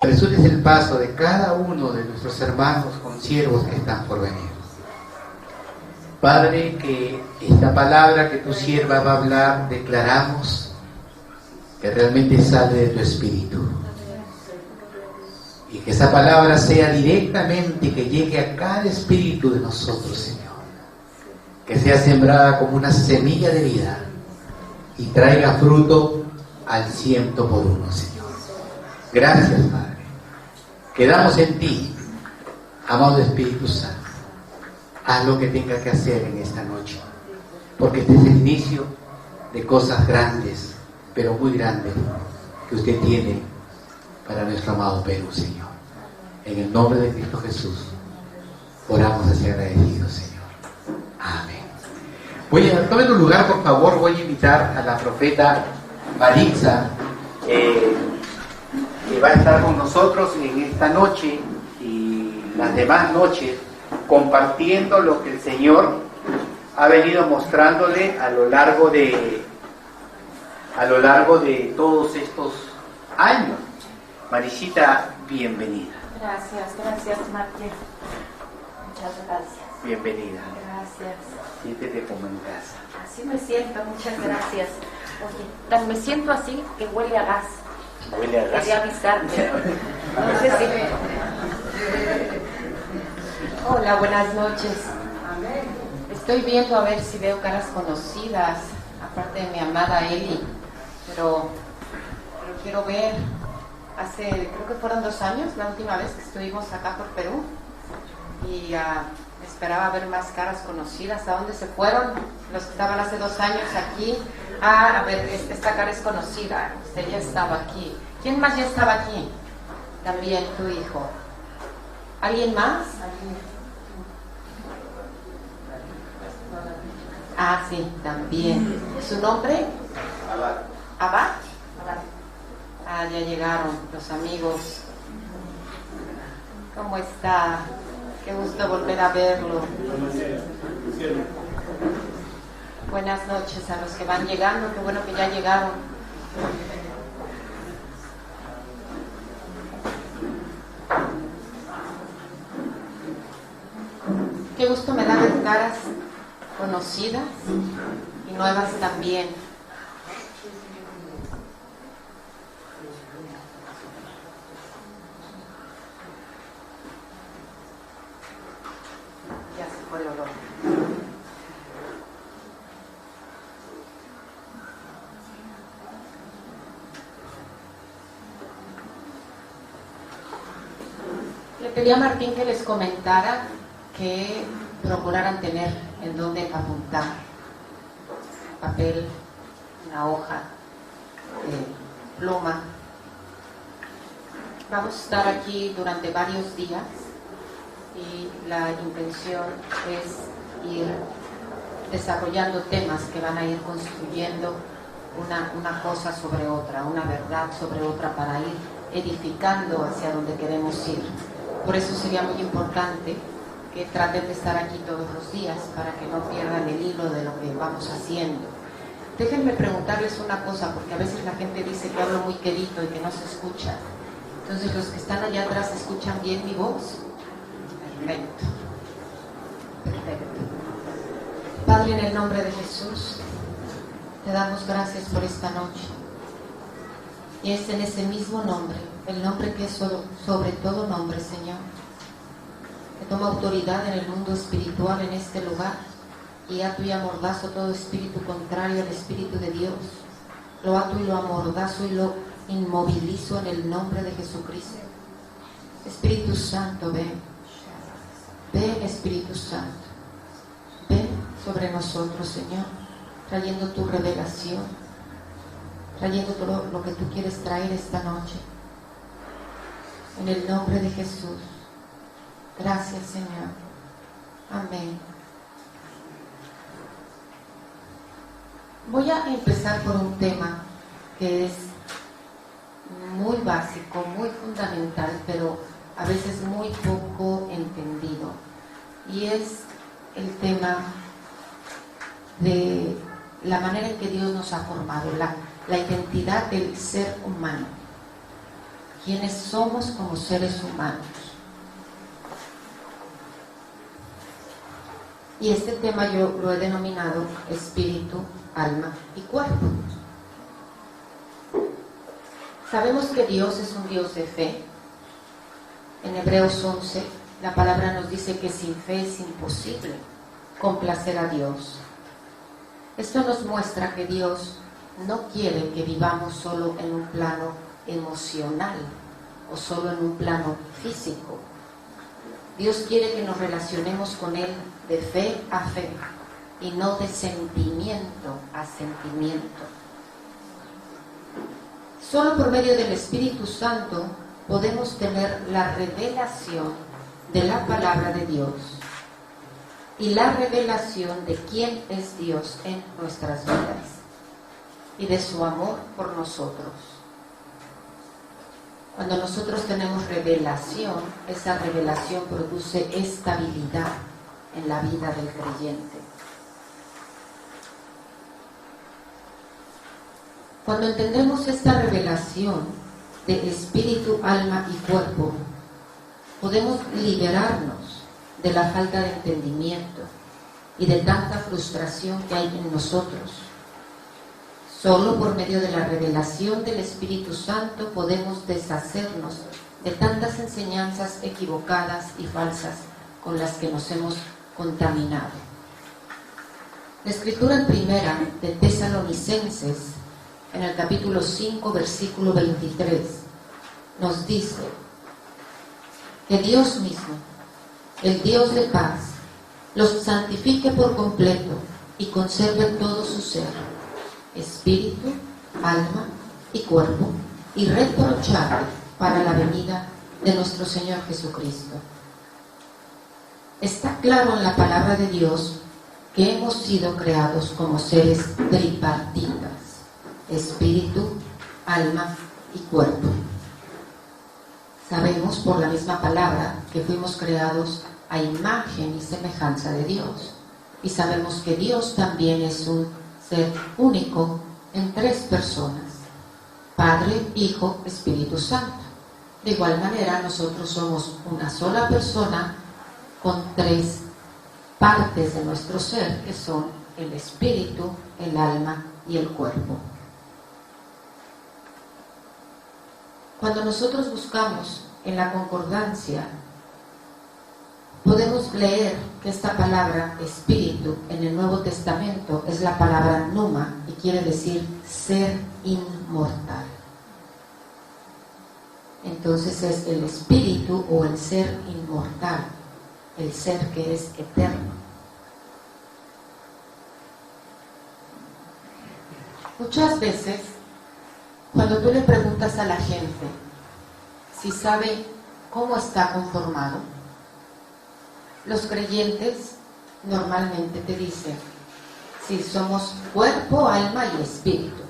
Resultes el paso de cada uno de nuestros hermanos consiervos que están por venir. Padre, que esta palabra que tu sierva va a hablar, declaramos que realmente sale de tu espíritu. Y que esa palabra sea directamente, que llegue a cada espíritu de nosotros, Señor. Que sea sembrada como una semilla de vida y traiga fruto al 100 por 1, Señor. Gracias, Padre. Quedamos en ti, amado Espíritu Santo. Haz lo que tenga que hacer en esta noche, porque este es el inicio de cosas grandes, pero muy grandes, que usted tiene para nuestro amado Perú, Señor. En el nombre de Cristo Jesús, oramos así agradecidos, Señor. Amén. Tomen un lugar, por favor. Voy a invitar a la profeta Maritza, que va a estar con nosotros en esta noche y las demás noches, compartiendo lo que el Señor ha venido mostrándole a lo largo de todos estos años. Marisita, bienvenida. Gracias, Martín. Muchas gracias. Bienvenida. Gracias. Siéntete como en casa. Así me siento, muchas gracias. Oye, me siento así que huele a gas. Huele a gas. Quería avisarte. No sé si Hola, buenas noches. Estoy viendo a ver si veo caras conocidas, aparte de mi amada Eli, pero quiero ver. Creo que fueron 2 años la última vez que estuvimos acá por Perú y esperaba ver más caras conocidas. ¿A dónde se fueron los que estaban hace 2 años aquí? A ver, esta cara es conocida, usted ya estaba aquí. ¿Quién más ya estaba aquí? También tu hijo. ¿Alguien más? Ah, sí, también. ¿Su nombre? Abad. Ah, ya llegaron los amigos. ¿Cómo está? Qué gusto volver a verlo. Buenas noches a los que van llegando, qué bueno que ya llegaron. Qué gusto me da ver caras conocidas y nuevas también. Ya se fue el olor. Le pedí a Martín que les comentara que procuraran tener en dónde apuntar. Papel, una hoja, pluma. Vamos a estar aquí durante varios días y la intención es ir desarrollando temas que van a ir construyendo una cosa sobre otra, una verdad sobre otra, para ir edificando hacia donde queremos ir. Por eso sería muy importante que traten de estar aquí todos los días para que no pierdan el hilo de lo que vamos haciendo. Déjenme preguntarles una cosa, porque a veces la gente dice que hablo muy quedito y que no se escucha. Entonces, ¿los que están allá atrás escuchan bien mi voz? Perfecto. Perfecto. Padre, en el nombre de Jesús, te damos gracias por esta noche. Y es en ese mismo nombre, el nombre que es sobre todo nombre, Señor, que toma autoridad en el mundo espiritual en este lugar, y ato y amordazo todo espíritu contrario al Espíritu de Dios. Lo ato y lo amordazo y lo inmovilizo en el nombre de Jesucristo. Espíritu Santo, ven. Ven, Espíritu Santo. Ven sobre nosotros, Señor, trayendo tu revelación, trayendo todo lo que tú quieres traer esta noche. En el nombre de Jesús. Gracias, Señor. Amén. Voy a empezar por un tema que es muy básico, muy fundamental, pero a veces muy poco entendido. Y es el tema de la manera en que Dios nos ha formado, la identidad del ser humano. quiénes somos como seres humanos. Y este tema yo lo he denominado espíritu, alma y cuerpo. Sabemos que Dios es un Dios de fe. En Hebreos 11, la palabra nos dice que sin fe es imposible complacer a Dios. Esto nos muestra que Dios no quiere que vivamos solo en un plano emocional o solo en un plano físico. Dios quiere que nos relacionemos con Él de fe a fe y no de sentimiento a sentimiento. Solo por medio del Espíritu Santo podemos tener la revelación de la palabra de Dios y la revelación de quién es Dios en nuestras vidas y de su amor por nosotros. Cuando nosotros tenemos revelación, esa revelación produce estabilidad en la vida del creyente. Cuando entendemos esta revelación de espíritu, alma y cuerpo, podemos liberarnos de la falta de entendimiento y de tanta frustración que hay en nosotros. Solo por medio de la revelación del Espíritu Santo podemos deshacernos de tantas enseñanzas equivocadas y falsas con las que nos hemos contaminado. La escritura primera de Tesalonicenses, en el capítulo 5, versículo 23, nos dice que Dios mismo, el Dios de paz, los santifique por completo y conserve todo su ser, espíritu, alma y cuerpo, irreprochable para la venida de nuestro Señor Jesucristo. Está claro en la palabra de Dios que hemos sido creados como seres tripartitas, espíritu, alma y cuerpo. Sabemos por la misma palabra que fuimos creados a imagen y semejanza de Dios. Y sabemos que Dios también es un ser único en tres personas: Padre, Hijo, Espíritu Santo. De igual manera, nosotros somos una sola persona con tres partes de nuestro ser, que son el espíritu, el alma y el cuerpo. Cuando nosotros buscamos en la concordancia, podemos leer que esta palabra espíritu en el Nuevo Testamento es la palabra pneuma y quiere decir ser inmortal. Entonces es el espíritu o el ser inmortal, el ser que es eterno. Muchas veces, cuando tú le preguntas a la gente si sabe cómo está conformado, los creyentes normalmente te dicen: si somos cuerpo, alma y espíritu.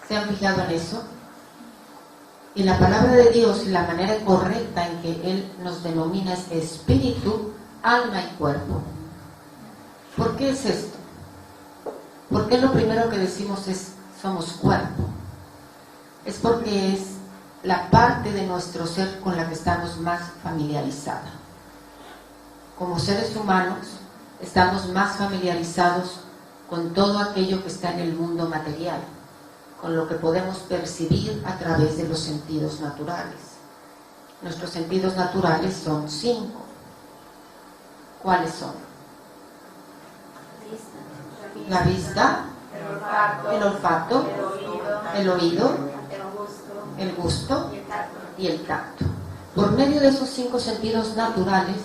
¿Se han fijado en eso? Y la palabra de Dios, la manera correcta en que Él nos denomina es espíritu, alma y cuerpo. ¿Por qué es esto? ¿Por qué lo primero que decimos es somos cuerpo? Es porque es la parte de nuestro ser con la que estamos más familiarizados. Como seres humanos, estamos más familiarizados con todo aquello que está en el mundo material, con lo que podemos percibir a través de los sentidos naturales. Nuestros sentidos naturales son 5. ¿Cuáles son? La vista, el olfato, el oído, el gusto y el tacto. Por medio de esos 5 sentidos naturales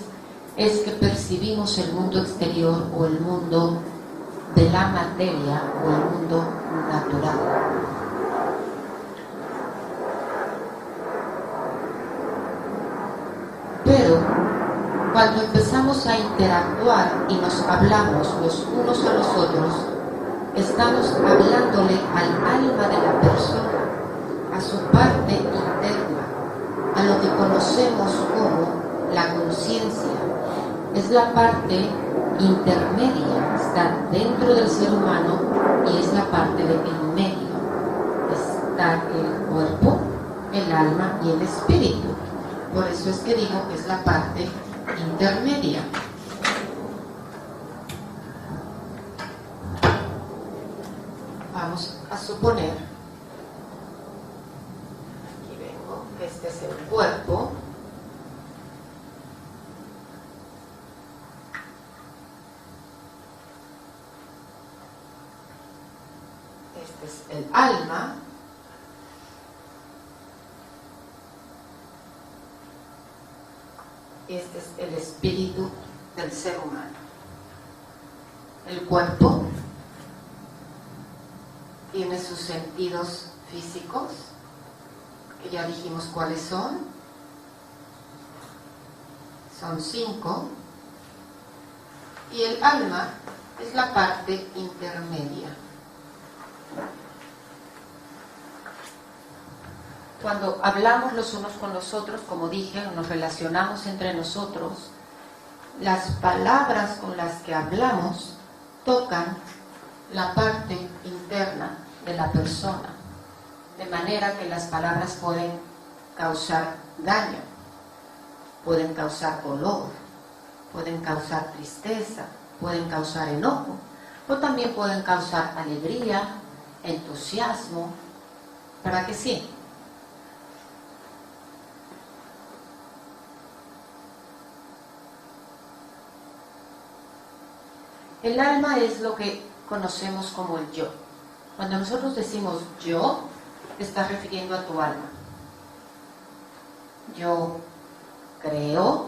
es que percibimos el mundo exterior o el mundo de la materia o el mundo natural. Pero cuando empezamos a interactuar y nos hablamos los unos a los otros, estamos hablándole al alma de la persona, a su parte interna, a lo que conocemos como la conciencia. Es la parte intermedia, está dentro del ser humano y es la parte de en medio. Está el cuerpo, el alma y el espíritu. Por eso es que digo que es la parte intermedia. Vamos a suponer, aquí vengo, que este es el cuerpo. Este es el alma. Este es el espíritu del ser humano. El cuerpo tiene sus sentidos físicos, que ya dijimos cuáles son. Son 5. Y el alma es la parte intermedia. Cuando hablamos los unos con los otros, como dije, nos relacionamos entre nosotros, las palabras con las que hablamos tocan la parte interna de la persona, de manera que las palabras pueden causar daño, pueden causar dolor, pueden causar tristeza, pueden causar enojo, o también pueden causar alegría, entusiasmo, ¿para qué sí? El alma es lo que conocemos como el yo. Cuando nosotros decimos yo, te estás refiriendo a tu alma. Yo creo,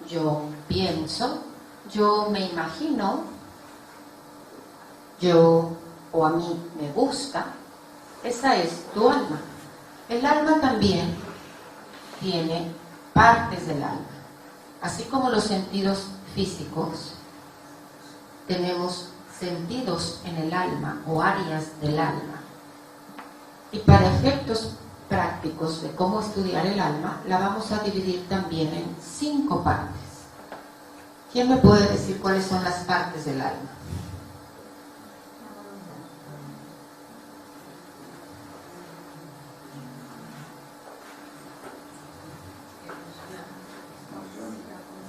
yo pienso, yo me imagino, yo o a mí me gusta. Esa es tu alma. El alma también tiene partes del alma. Así como los sentidos físicos, tenemos sentidos en el alma o áreas del alma. Y para efectos prácticos de cómo estudiar el alma, la vamos a dividir también en 5 partes. ¿Quién me puede decir cuáles son las partes del alma?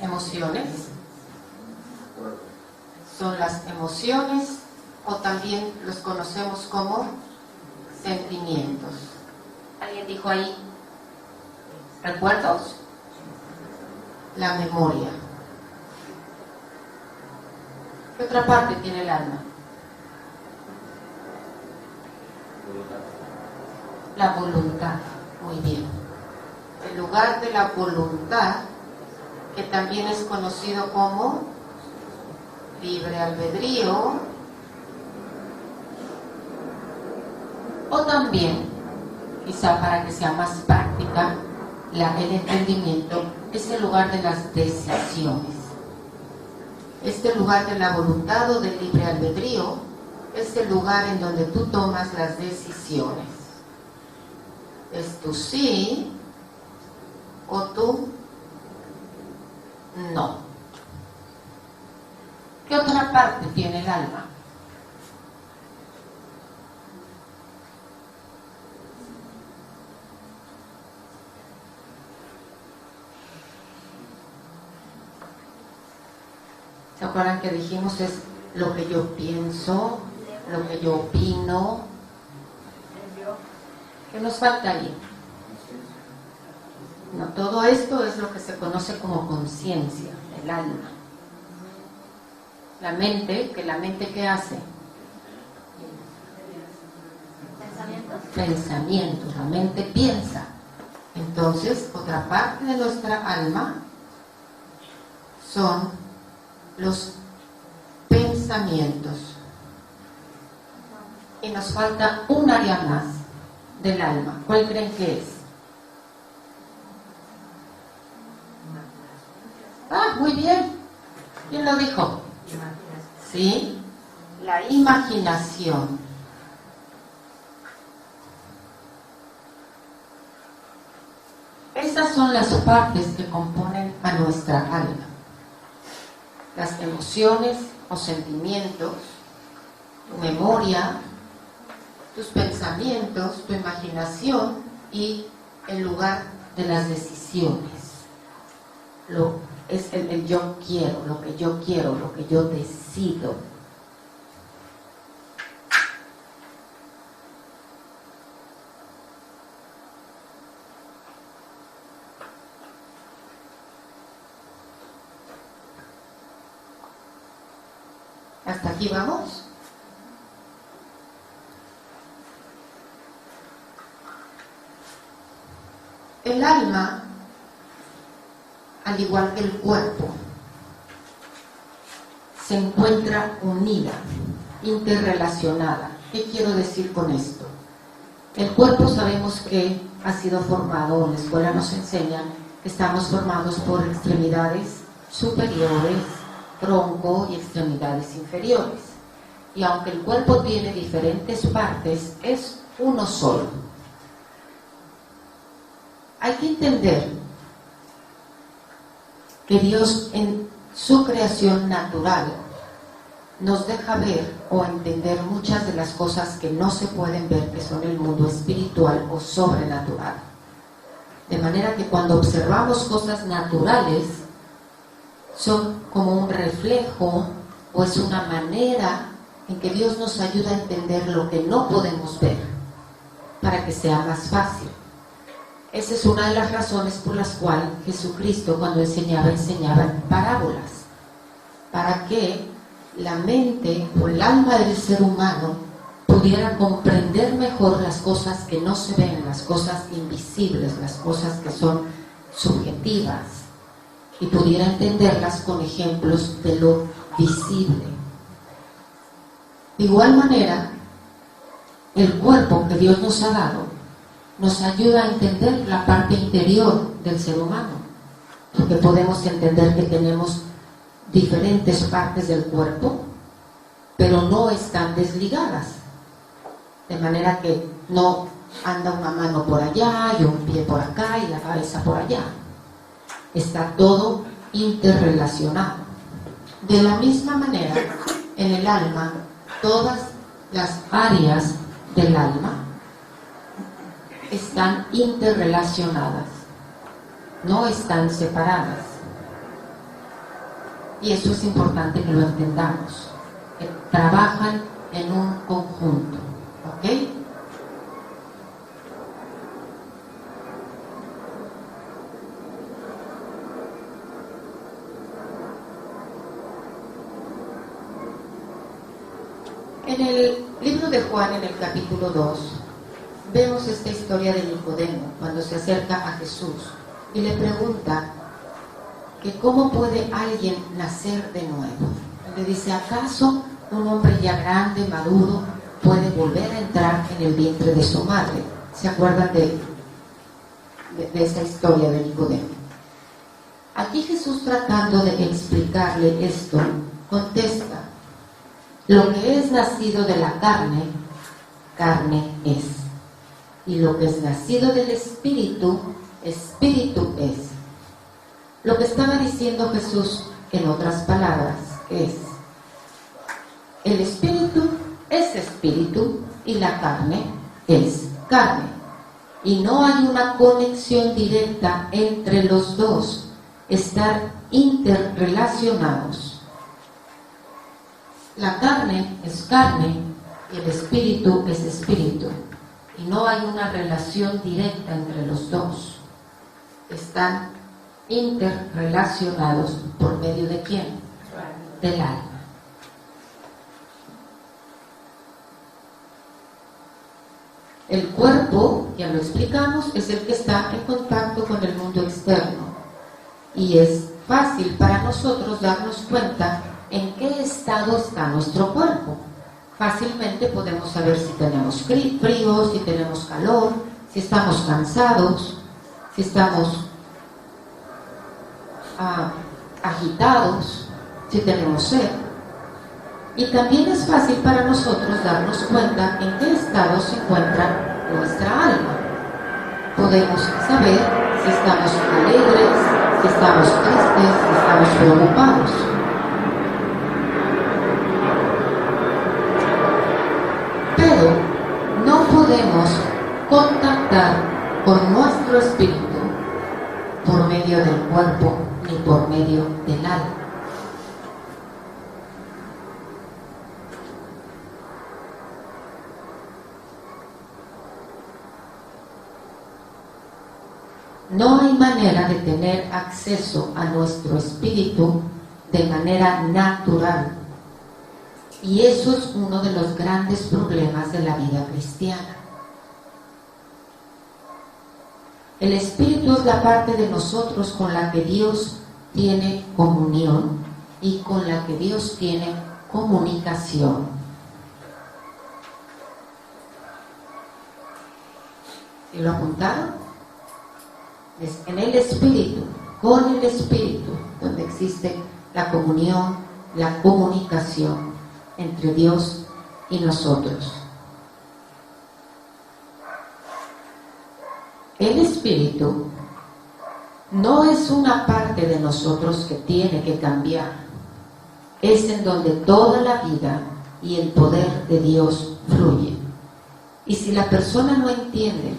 Emociones. Son las emociones, o también los conocemos como sentimientos. ¿Alguien dijo ahí? ¿Recuerdos? La memoria. ¿Qué otra parte tiene el alma? La voluntad. Muy bien. El lugar de la voluntad, que también es conocido como libre albedrío, o también, quizá para que sea más práctica, el entendimiento, es el lugar de las decisiones. Este lugar de la voluntad o del libre albedrío es el lugar en donde tú tomas las decisiones. Es tu sí o tu no. ¿Qué otra parte tiene el alma? ¿Se acuerdan que dijimos es lo que yo pienso, lo que yo opino? ¿Qué nos falta ahí? No, todo esto es lo que se conoce como conciencia, el alma. La mente, ¿qué hace? Pensamientos. La mente piensa. Entonces, otra parte de nuestra alma son los pensamientos. Y nos falta un área más del alma. ¿Cuál creen que es? Ah, muy bien. ¿Quién lo dijo? ¿Sí? La imaginación. Esas son las partes que componen a nuestra alma. Las emociones o sentimientos, tu memoria, tus pensamientos, tu imaginación y el lugar de las decisiones. Es el yo quiero, lo que yo quiero, lo que yo decido. ¿Hasta aquí vamos? El alma, al igual que el cuerpo, se encuentra unida, interrelacionada. ¿Qué quiero decir con esto? El cuerpo sabemos que ha sido formado, en la escuela nos enseñan que estamos formados por extremidades superiores, tronco y extremidades inferiores. Y aunque el cuerpo tiene diferentes partes, es uno solo. Hay que entender que Dios en su creación natural nos deja ver o entender muchas de las cosas que no se pueden ver, que son el mundo espiritual o sobrenatural. De manera que cuando observamos cosas naturales, son como un reflejo o es una manera en que Dios nos ayuda a entender lo que no podemos ver para que sea más fácil. Esa es una de las razones por las cuales Jesucristo, cuando enseñaba en parábolas, para que la mente o el alma del ser humano pudiera comprender mejor las cosas que no se ven, las cosas invisibles, las cosas que son subjetivas, y pudiera entenderlas con ejemplos de lo visible. De igual manera, el cuerpo que Dios nos ha dado nos ayuda a entender la parte interior del ser humano, porque podemos entender que tenemos diferentes partes del cuerpo, pero no están desligadas, de manera que no anda una mano por allá y un pie por acá y la cabeza por allá. Está todo interrelacionado. De la misma manera, en el alma, todas las áreas del alma están interrelacionadas, no están separadas. Y eso es importante que lo entendamos, que trabajan en un conjunto, ¿ok? En el libro de Juan, en el capítulo 2, vemos esta historia de Nicodemo, cuando se acerca a Jesús y le pregunta que cómo puede alguien nacer de nuevo. Le dice, ¿acaso un hombre ya grande, maduro, puede volver a entrar en el vientre de su madre? ¿Se acuerdan de esa historia de Nicodemo? Aquí Jesús, tratando de explicarle esto, contesta: lo que es nacido de la carne, carne es. Y lo que es nacido del Espíritu, Espíritu es. Lo que estaba diciendo Jesús, en otras palabras, es: el Espíritu es Espíritu y la carne es carne. Y no hay una conexión directa entre los dos, están interrelacionados. La carne es carne y el espíritu es espíritu. Y no hay una relación directa entre los dos. Están interrelacionados por medio de ¿quién? Del alma. El cuerpo, ya lo explicamos, es el que está en contacto con el mundo externo. Y es fácil para nosotros darnos cuenta en qué estado está nuestro cuerpo. Fácilmente podemos saber si tenemos frío, si tenemos calor, si estamos cansados, si estamos agitados, si tenemos sed. Y también es fácil para nosotros darnos cuenta en qué estado se encuentra nuestra alma. Podemos saber si estamos alegres, si estamos tristes, si estamos preocupados. Pero no podemos contactar con nuestra nuestro espíritu por medio del cuerpo ni por medio del alma. No hay manera de tener acceso a nuestro espíritu de manera natural. Y eso es uno de los grandes problemas de la vida cristiana. El espíritu es la parte de nosotros con la que Dios tiene comunión y con la que Dios tiene comunicación. ¿Sí lo apuntaron? Es en el espíritu, con el espíritu, donde existe la comunión, la comunicación entre Dios y nosotros. El espíritu no es una parte de nosotros que tiene que cambiar, es en donde toda la vida y el poder de Dios fluye. Y si la persona no entiende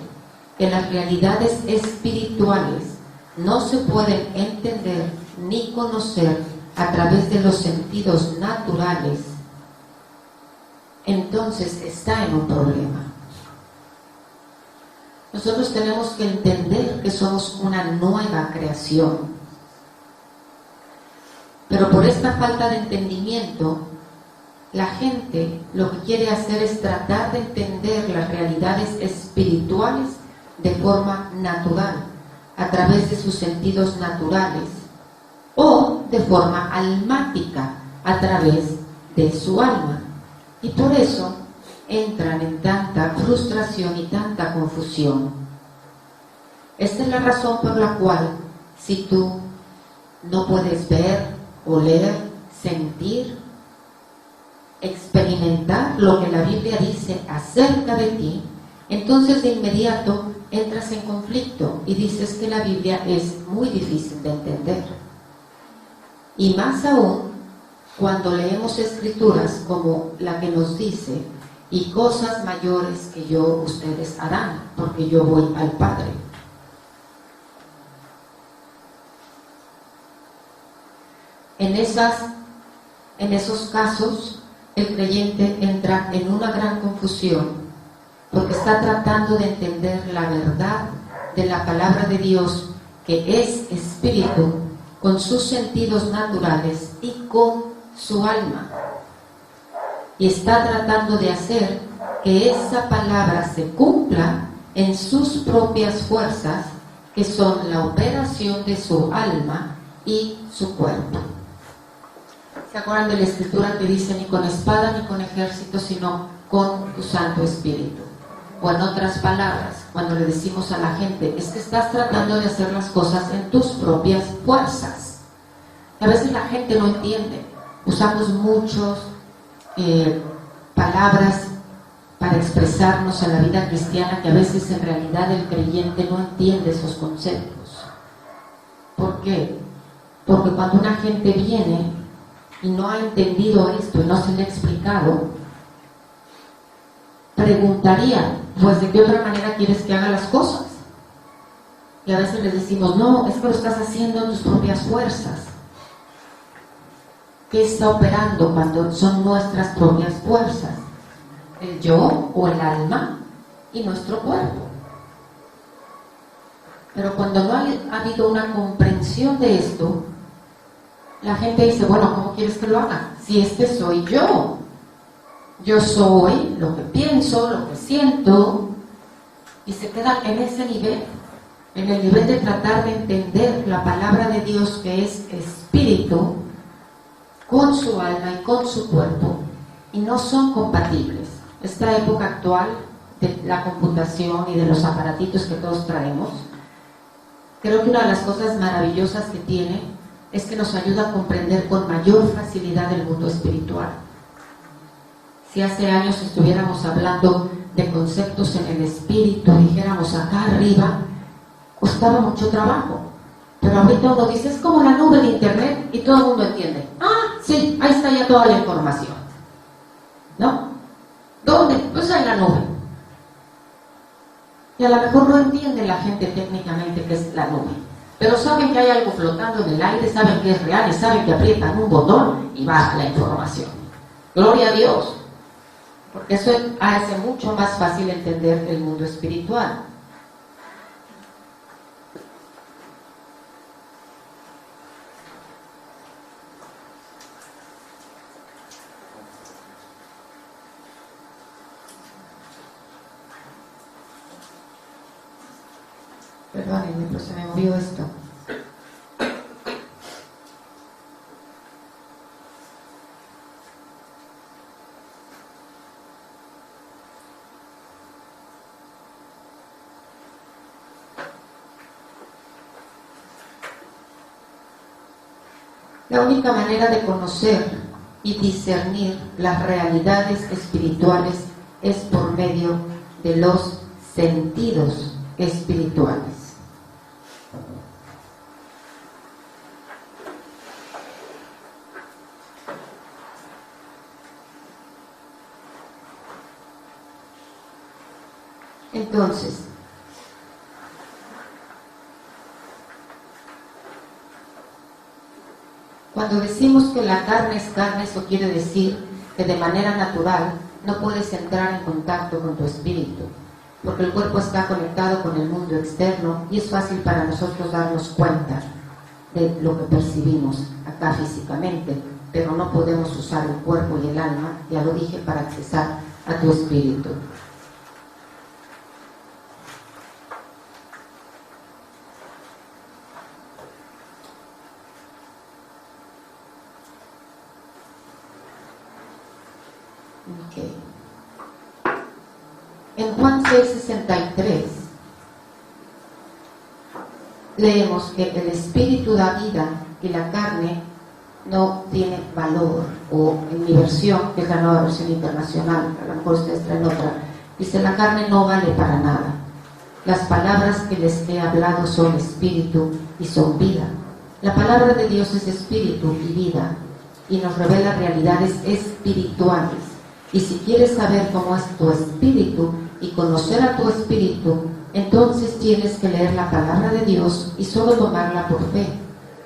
que las realidades espirituales no se pueden entender ni conocer a través de los sentidos naturales, entonces está en un problema. Nosotros tenemos que entender que somos una nueva creación. Pero por esta falta de entendimiento, la gente lo que quiere hacer es tratar de entender las realidades espirituales de forma natural, a través de sus sentidos naturales, o de forma almática, a través de su alma. Y por eso entran en tanta frustración y tanta confusión. Esta es la razón por la cual, si tú no puedes ver, oler, sentir, experimentar lo que la Biblia dice acerca de ti, entonces de inmediato entras en conflicto y dices que la Biblia es muy difícil de entender. Y más aún cuando leemos escrituras como la que nos dice: y cosas mayores que yo ustedes harán, porque yo voy al Padre. En esos casos, el creyente entra en una gran confusión, porque está tratando de entender la verdad de la palabra de Dios, que es espíritu, con sus sentidos naturales y con su alma. Y está tratando de hacer que esa palabra se cumpla en sus propias fuerzas, que son la operación de su alma y su cuerpo. ¿Se acuerdan de la escritura que dice: ni con espada ni con ejército, sino con tu Santo Espíritu? O en otras palabras, cuando le decimos a la gente: es que estás tratando de hacer las cosas en tus propias fuerzas. Y a veces la gente no entiende. Usamos muchos palabras para expresarnos en la vida cristiana que a veces en realidad el creyente no entiende esos conceptos. ¿Por qué? Porque cuando una gente viene y no ha entendido esto y no se le ha explicado, preguntaría: pues ¿de qué otra manera quieres que haga las cosas? Y a veces les decimos: no, es que lo estás haciendo en tus propias fuerzas. ¿Qué está operando cuando son nuestras propias fuerzas? El yo o el alma y nuestro cuerpo. Pero cuando no ha habido una comprensión de esto, la gente dice: bueno, ¿cómo quieres que lo haga? Si este soy yo. Yo soy lo que pienso, lo que siento, y se queda en ese nivel, en el nivel de tratar de entender la palabra de Dios, que es espíritu, con su alma y con su cuerpo, y no son compatibles. Esta época actual de la computación y de los aparatitos que todos traemos, creo que una de las cosas maravillosas que tiene es que nos ayuda a comprender con mayor facilidad el mundo espiritual. Si hace años estuviéramos hablando de conceptos en el espíritu, dijéramos acá arriba, costaba mucho trabajo. Pero ahorita uno dice: es como la nube de internet, y todo el mundo entiende. Ah, sí, ahí está ya toda la información. ¿No? ¿Dónde? Pues en la nube. Y a lo mejor no entiende la gente técnicamente qué es la nube, pero saben que hay algo flotando en el aire, saben que es real y saben que aprietan un botón y baja la información. Gloria a Dios, porque eso hace mucho más fácil entender el mundo espiritual. Perdónenme, pero se me movió esto. La única manera de conocer y discernir las realidades espirituales es por medio de los sentidos espirituales. Entonces, cuando decimos que la carne es carne, eso quiere decir que de manera natural no puedes entrar en contacto con tu espíritu, porque el cuerpo está conectado con el mundo externo y es fácil para nosotros darnos cuenta de lo que percibimos acá físicamente, pero no podemos usar el cuerpo y el alma, ya lo dije, para accesar a tu espíritu. Okay. En Juan 6:63 leemos que el espíritu da vida y la carne no tiene valor, o en mi versión, que es la nueva versión internacional, a lo mejor ustedes traen otra, dice: la carne no vale para nada. Las palabras que les he hablado son espíritu y son vida. La palabra de Dios es espíritu y vida y nos revela realidades espirituales. Y si quieres saber cómo es tu espíritu y conocer a tu espíritu, entonces tienes que leer la palabra de Dios y solo tomarla por fe.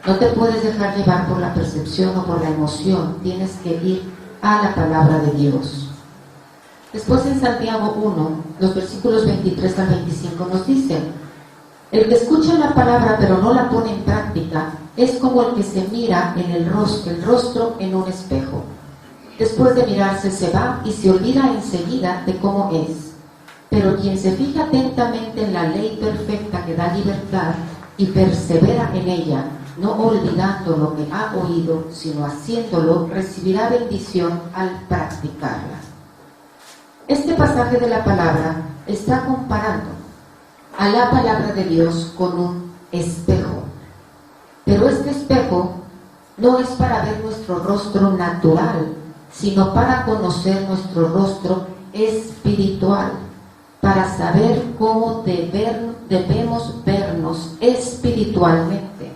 No te puedes dejar llevar por la percepción o por la emoción, tienes que ir a la palabra de Dios. Después en Santiago 1, los versículos 23 al 25 nos dicen: el que escucha la palabra pero no la pone en práctica es como el que se mira en el rostro en un espejo. Después de mirarse se va y se olvida enseguida de cómo es. Pero quien se fija atentamente en la ley perfecta que da libertad y persevera en ella, no olvidando lo que ha oído, sino haciéndolo, recibirá bendición al practicarla. Este pasaje de la palabra está comparando a la palabra de Dios con un espejo. Pero este espejo no es para ver nuestro rostro natural, sino para conocer nuestro rostro espiritual, para saber cómo debemos vernos espiritualmente.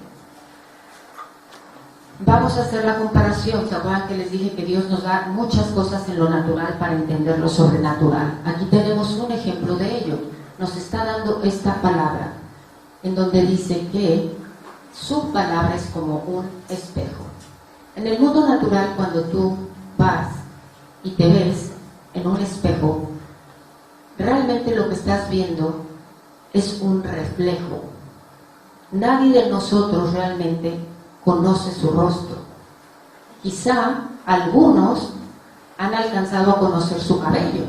Vamos a hacer la comparación. ¿Se acuerdan que les dije que Dios nos da muchas cosas en lo natural para entender lo sobrenatural? Aquí tenemos un ejemplo de ello. Nos está dando esta palabra, en donde dice que su palabra es como un espejo. En el mundo natural, cuando tú vas y te ves en un espejo, realmente lo que estás viendo es un reflejo. Nadie de nosotros realmente conoce su rostro. Quizá algunos han alcanzado a conocer su cabello,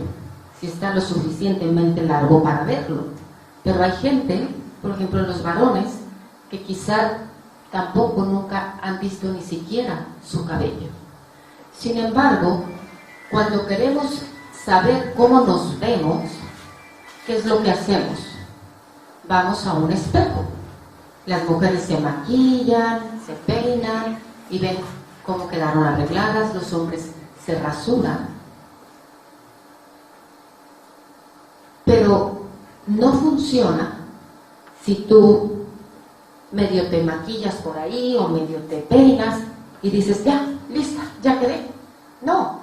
si está lo suficientemente largo para verlo, pero hay gente, por ejemplo los varones, que quizá tampoco nunca han visto ni siquiera su cabello. Sin embargo, cuando queremos saber cómo nos vemos, ¿qué es lo que hacemos? Vamos a un espejo. Las mujeres se maquillan, se peinan y ven cómo quedaron arregladas, los hombres se rasuran. Pero no funciona si tú medio te maquillas por ahí o medio te peinas y dices: ya, lista, ya quedé. No,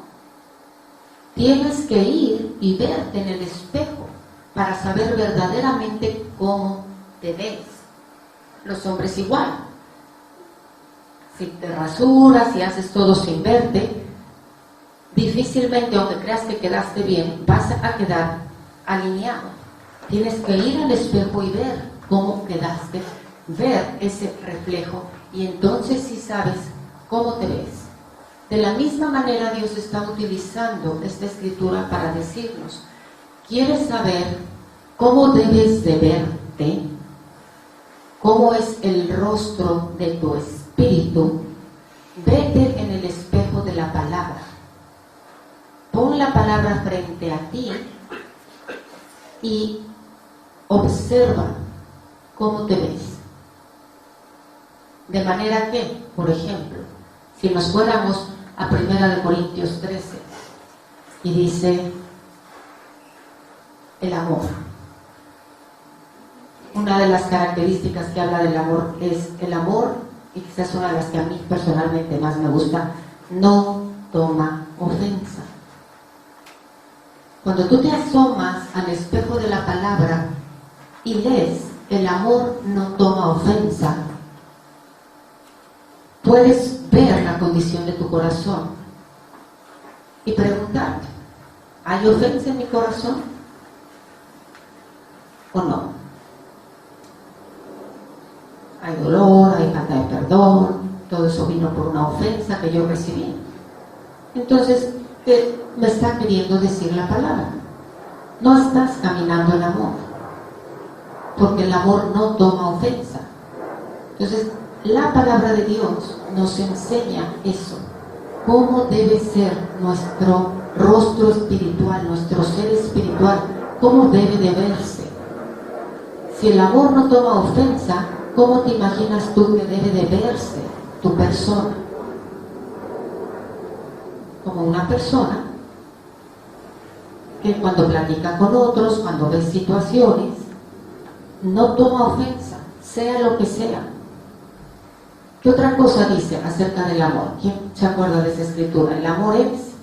tienes que ir y verte en el espejo para saber verdaderamente cómo te ves. Los hombres igual. Si te rasuras y haces todo sin verte, difícilmente, aunque creas que quedaste bien, vas a quedar alineado. Tienes que ir al espejo y ver cómo quedaste, ver ese reflejo, y entonces sí sabes cómo te ves. De la misma manera Dios está utilizando esta escritura para decirnos: ¿quieres saber cómo debes de verte? ¿Cómo es el rostro de tu espíritu? Vete en el espejo de la palabra. Pon la palabra frente a ti y observa cómo te ves. De manera que, por ejemplo, si nos fuéramos a 1 Corintios 13 y dice el amor. Una de las características que habla del amor es el amor, y quizás una de las que a mí personalmente más me gusta: no toma ofensa. Cuando tú te asomas al espejo de la palabra y lees el amor no toma ofensa, puedes ver la condición de tu corazón y preguntarte: ¿hay ofensa en mi corazón o no? Hay dolor, hay falta de perdón, todo eso vino por una ofensa que yo recibí. Entonces, ¿qué me está queriendo decir la palabra? No estás caminando en amor, porque el amor no toma ofensa. Entonces, la palabra de Dios nos enseña eso, cómo debe ser nuestro rostro espiritual, nuestro ser espiritual, cómo debe de verse. Si el amor no toma ofensa, ¿cómo te imaginas tú que debe de verse tu persona? Como una persona que cuando platica con otros, cuando ve situaciones, no toma ofensa, sea lo que sea. ¿Qué otra cosa dice acerca del amor? ¿Quién se acuerda de esa escritura? El amor es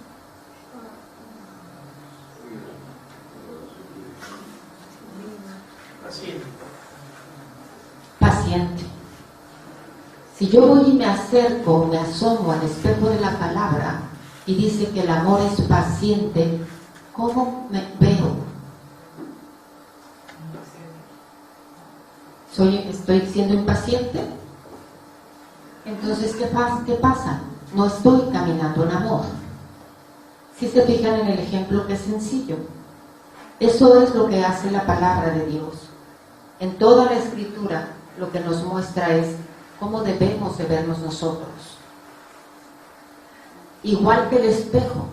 paciente. Si yo voy y me acerco, me asomo al espejo de la palabra y dice que el amor es paciente, ¿cómo me veo? ¿Estoy siendo impaciente? Entonces, ¿qué pasa? No estoy caminando en amor. Si se fijan en el ejemplo, que es sencillo. Eso es lo que hace la palabra de Dios. En toda la escritura, lo que nos muestra es cómo debemos de vernos nosotros. Igual que el espejo.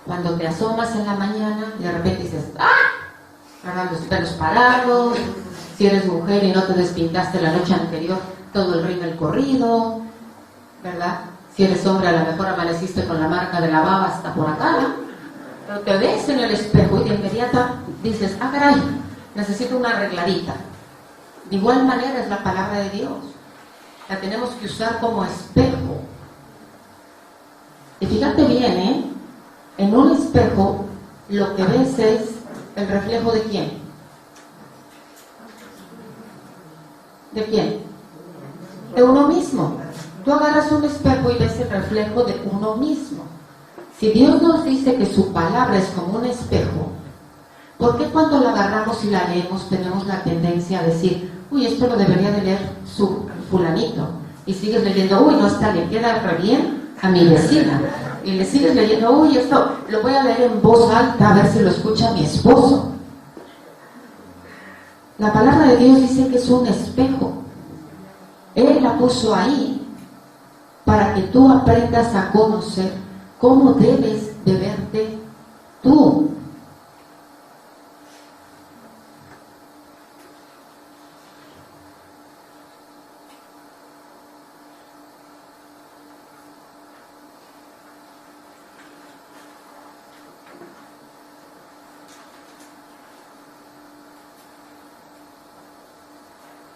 Cuando te asomas en la mañana, de repente dices: ¡ah! Los pelos parados. Si eres mujer y no te despintaste la noche anterior, todo el rímel corrido, ¿verdad? Si eres hombre, a lo mejor amaneciste con la marca de la baba hasta por acá, ¿no? Pero te ves en el espejo y de inmediata dices: ah, caray, necesito una arregladita. De igual manera es la palabra de Dios. La tenemos que usar como espejo. Y fíjate bien, en un espejo lo que ves es el reflejo de ¿quién? ¿De quién? De uno mismo. Tú agarras un espejo y ves el reflejo de uno mismo. Si Dios nos dice que su palabra es como un espejo, ¿por qué cuando la agarramos y la leemos tenemos la tendencia a decir: uy, esto lo debería de leer su fulanito? Y sigues leyendo: uy, no está, le queda re bien a mi vecina. Y le sigues leyendo: uy, esto lo voy a leer en voz alta a ver si lo escucha mi esposo. La palabra de Dios dice que es un espejo. Él la puso ahí para que tú aprendas a conocer cómo debes de verte tú.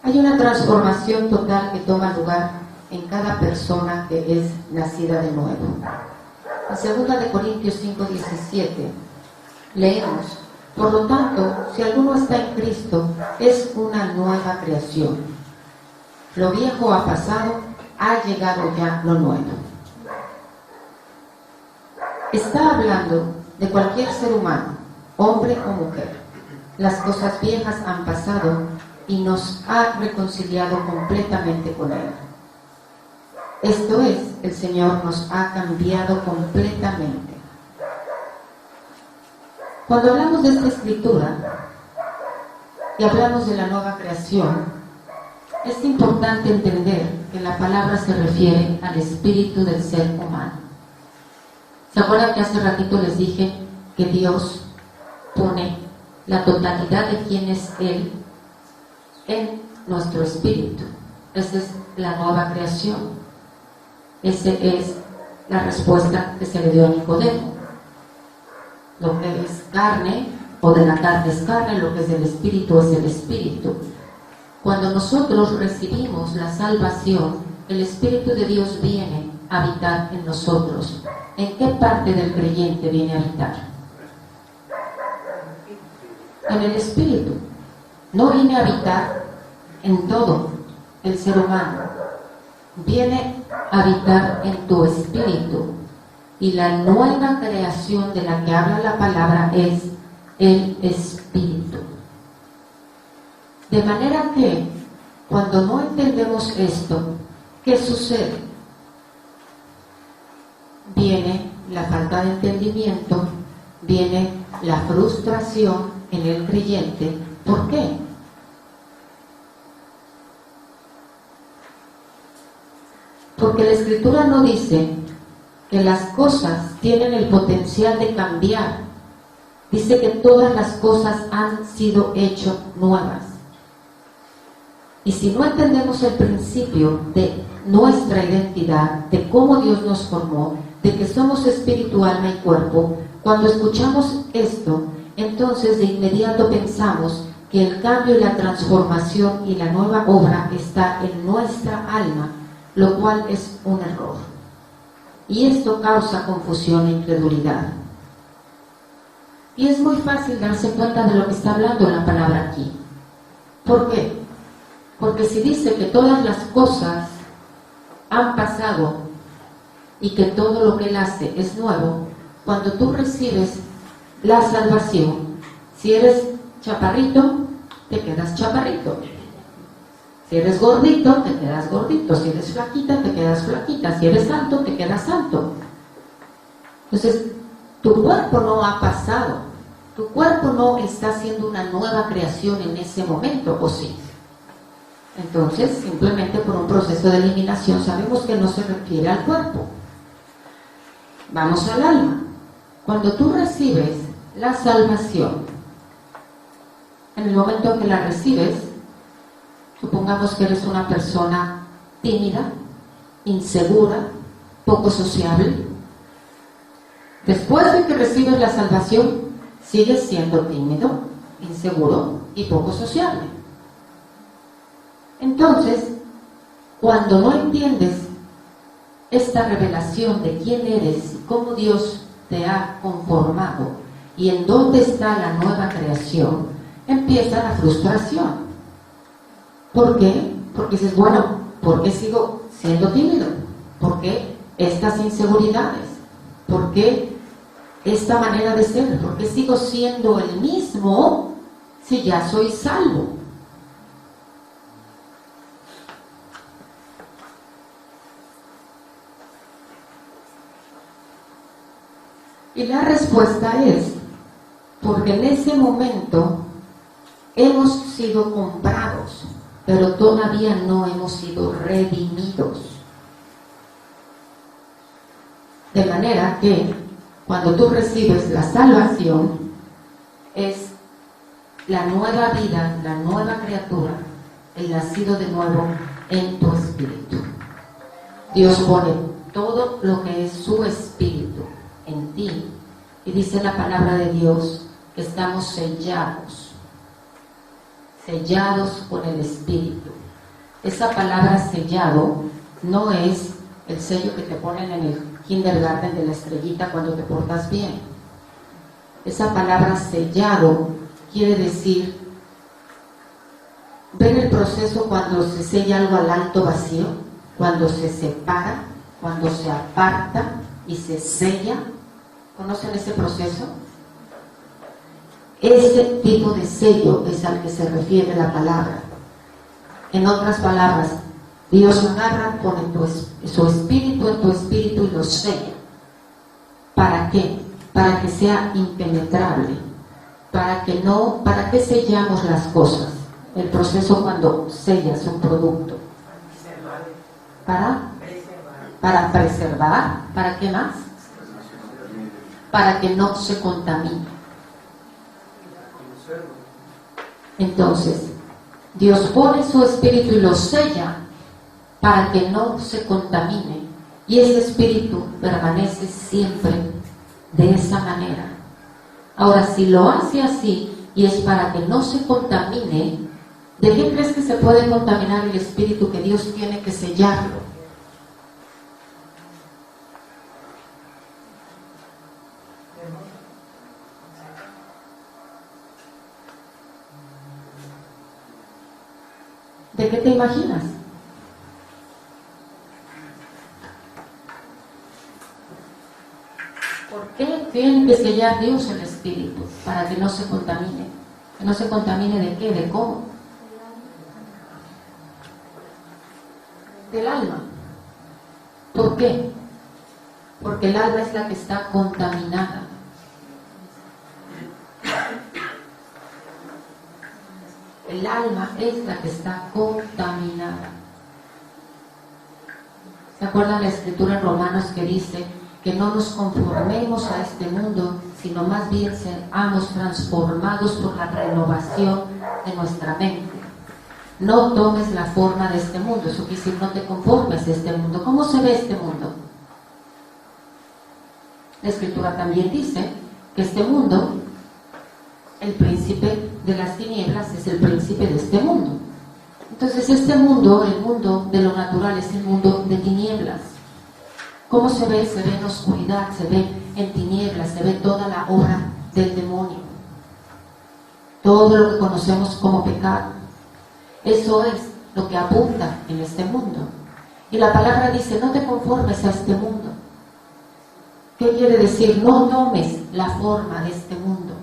Hay una transformación total que toma lugar en cada persona que es nacida de nuevo. En 2 Corintios 5:17 leemos Por lo tanto, si alguno está en Cristo, es una nueva creación. Lo viejo ha pasado, ha llegado ya lo nuevo. Está hablando de cualquier ser humano, hombre o mujer. Las cosas viejas han pasado y nos ha reconciliado completamente con Él. Esto es, el Señor nos ha cambiado completamente. Cuando hablamos de esta escritura y hablamos de la nueva creación, es importante entender que la palabra se refiere al espíritu del ser humano. ¿Se acuerdan que hace ratito les dije que Dios pone la totalidad de quién es Él en nuestro espíritu? Esa es la nueva creación. Esa es la respuesta que se le dio a Nicodemo. Lo que es carne, o de la carne es carne, lo que es del espíritu es del espíritu. Cuando nosotros recibimos la salvación, el Espíritu de Dios viene a habitar en nosotros. ¿En qué parte del creyente viene a habitar? En el espíritu. No viene a habitar en todo el ser humano. Viene a habitar en tu espíritu. Y la nueva creación de la que habla la palabra es el espíritu. De manera que cuando no entendemos esto, ¿qué sucede? Viene la falta de entendimiento, viene la frustración en el creyente. ¿Por qué? Porque la Escritura no dice que las cosas tienen el potencial de cambiar. Dice que todas las cosas han sido hechas nuevas. Y si no entendemos el principio de nuestra identidad, de cómo Dios nos formó, de que somos espíritu, alma y cuerpo, cuando escuchamos esto, entonces de inmediato pensamos que el cambio y la transformación y la nueva obra está en nuestra alma, lo cual es un error. Y esto causa confusión e incredulidad. Y es muy fácil darse cuenta de lo que está hablando la palabra aquí. ¿Por qué? Porque si dice que todas las cosas han pasado y que todo lo que Él hace es nuevo, cuando tú recibes la salvación, si eres chaparrito, te quedas chaparrito. Si eres gordito, te quedas gordito. Si eres flaquita, te quedas flaquita. Si eres alto, te quedas alto. Entonces, tu cuerpo no ha pasado. Tu cuerpo no está haciendo una nueva creación en ese momento, ¿o sí? Entonces, simplemente por un proceso de eliminación, sabemos que no se refiere al cuerpo. Vamos al alma. Cuando tú recibes la salvación, en el momento en que la recibes, supongamos que eres una persona tímida, insegura, poco sociable. Después de que recibes la salvación, sigues siendo tímido, inseguro y poco sociable. Entonces, cuando no entiendes esta revelación de quién eres, cómo Dios te ha conformado y en dónde está la nueva creación, empieza la frustración. ¿Por qué? Porque dices, bueno, ¿por qué sigo siendo tímido? ¿Por qué estas inseguridades? ¿Por qué esta manera de ser? ¿Por qué sigo siendo el mismo si ya soy salvo? Y la respuesta es, porque en ese momento hemos sido comprados, pero todavía no hemos sido redimidos. De manera que cuando tú recibes la salvación, es la nueva vida, la nueva criatura, el nacido de nuevo en tu espíritu. Dios pone todo lo que es su espíritu en ti, y dice la palabra de Dios que estamos sellados con el Espíritu. Esa palabra sellado no es el sello que te ponen en el kindergarten de la estrellita cuando te portas bien. Esa palabra sellado quiere decir, ¿ven el proceso cuando se sella algo al alto vacío? Cuando se separa, cuando se aparta y se sella. ¿Conocen ese proceso? Ese tipo de sello es al que se refiere la palabra. En otras palabras, Dios agarra, pone su espíritu en tu espíritu y lo sella. ¿Para qué? Para que sea impenetrable. ¿Para qué sellamos las cosas? El proceso cuando sellas un producto. Para preservar. ¿Para qué más? Para que no se contamine. Entonces, Dios pone su espíritu y lo sella para que no se contamine. Y ese espíritu permanece siempre de esa manera. Ahora, si lo hace así y es para que no se contamine, ¿de qué crees que se puede contaminar el espíritu que Dios tiene que sellarlo? ¿De qué te imaginas? ¿Por qué tiene que sellar Dios el espíritu? Para que no se contamine. ¿Que no se contamine de qué? ¿De cómo? Del alma. ¿Por qué? Porque el alma es la que está contaminada. El alma es la que está contaminada. ¿Se acuerdan la escritura en Romanos que dice que no nos conformemos a este mundo, sino más bien seamos transformados por la renovación de nuestra mente? No tomes la forma de este mundo. Eso quiere decir, no te conformes a este mundo. ¿Cómo se ve este mundo? La escritura también dice que este mundo, el príncipe de las tinieblas es el príncipe de este mundo. Entonces este mundo, el mundo de lo natural, es el mundo de tinieblas. ¿Cómo se ve? Se ve en oscuridad, se ve en tinieblas, se ve toda la obra del demonio. Todo lo que conocemos como pecado. Eso es lo que abunda en este mundo. Y la palabra dice, no te conformes a este mundo. ¿Qué quiere decir? No tomes la forma de este mundo.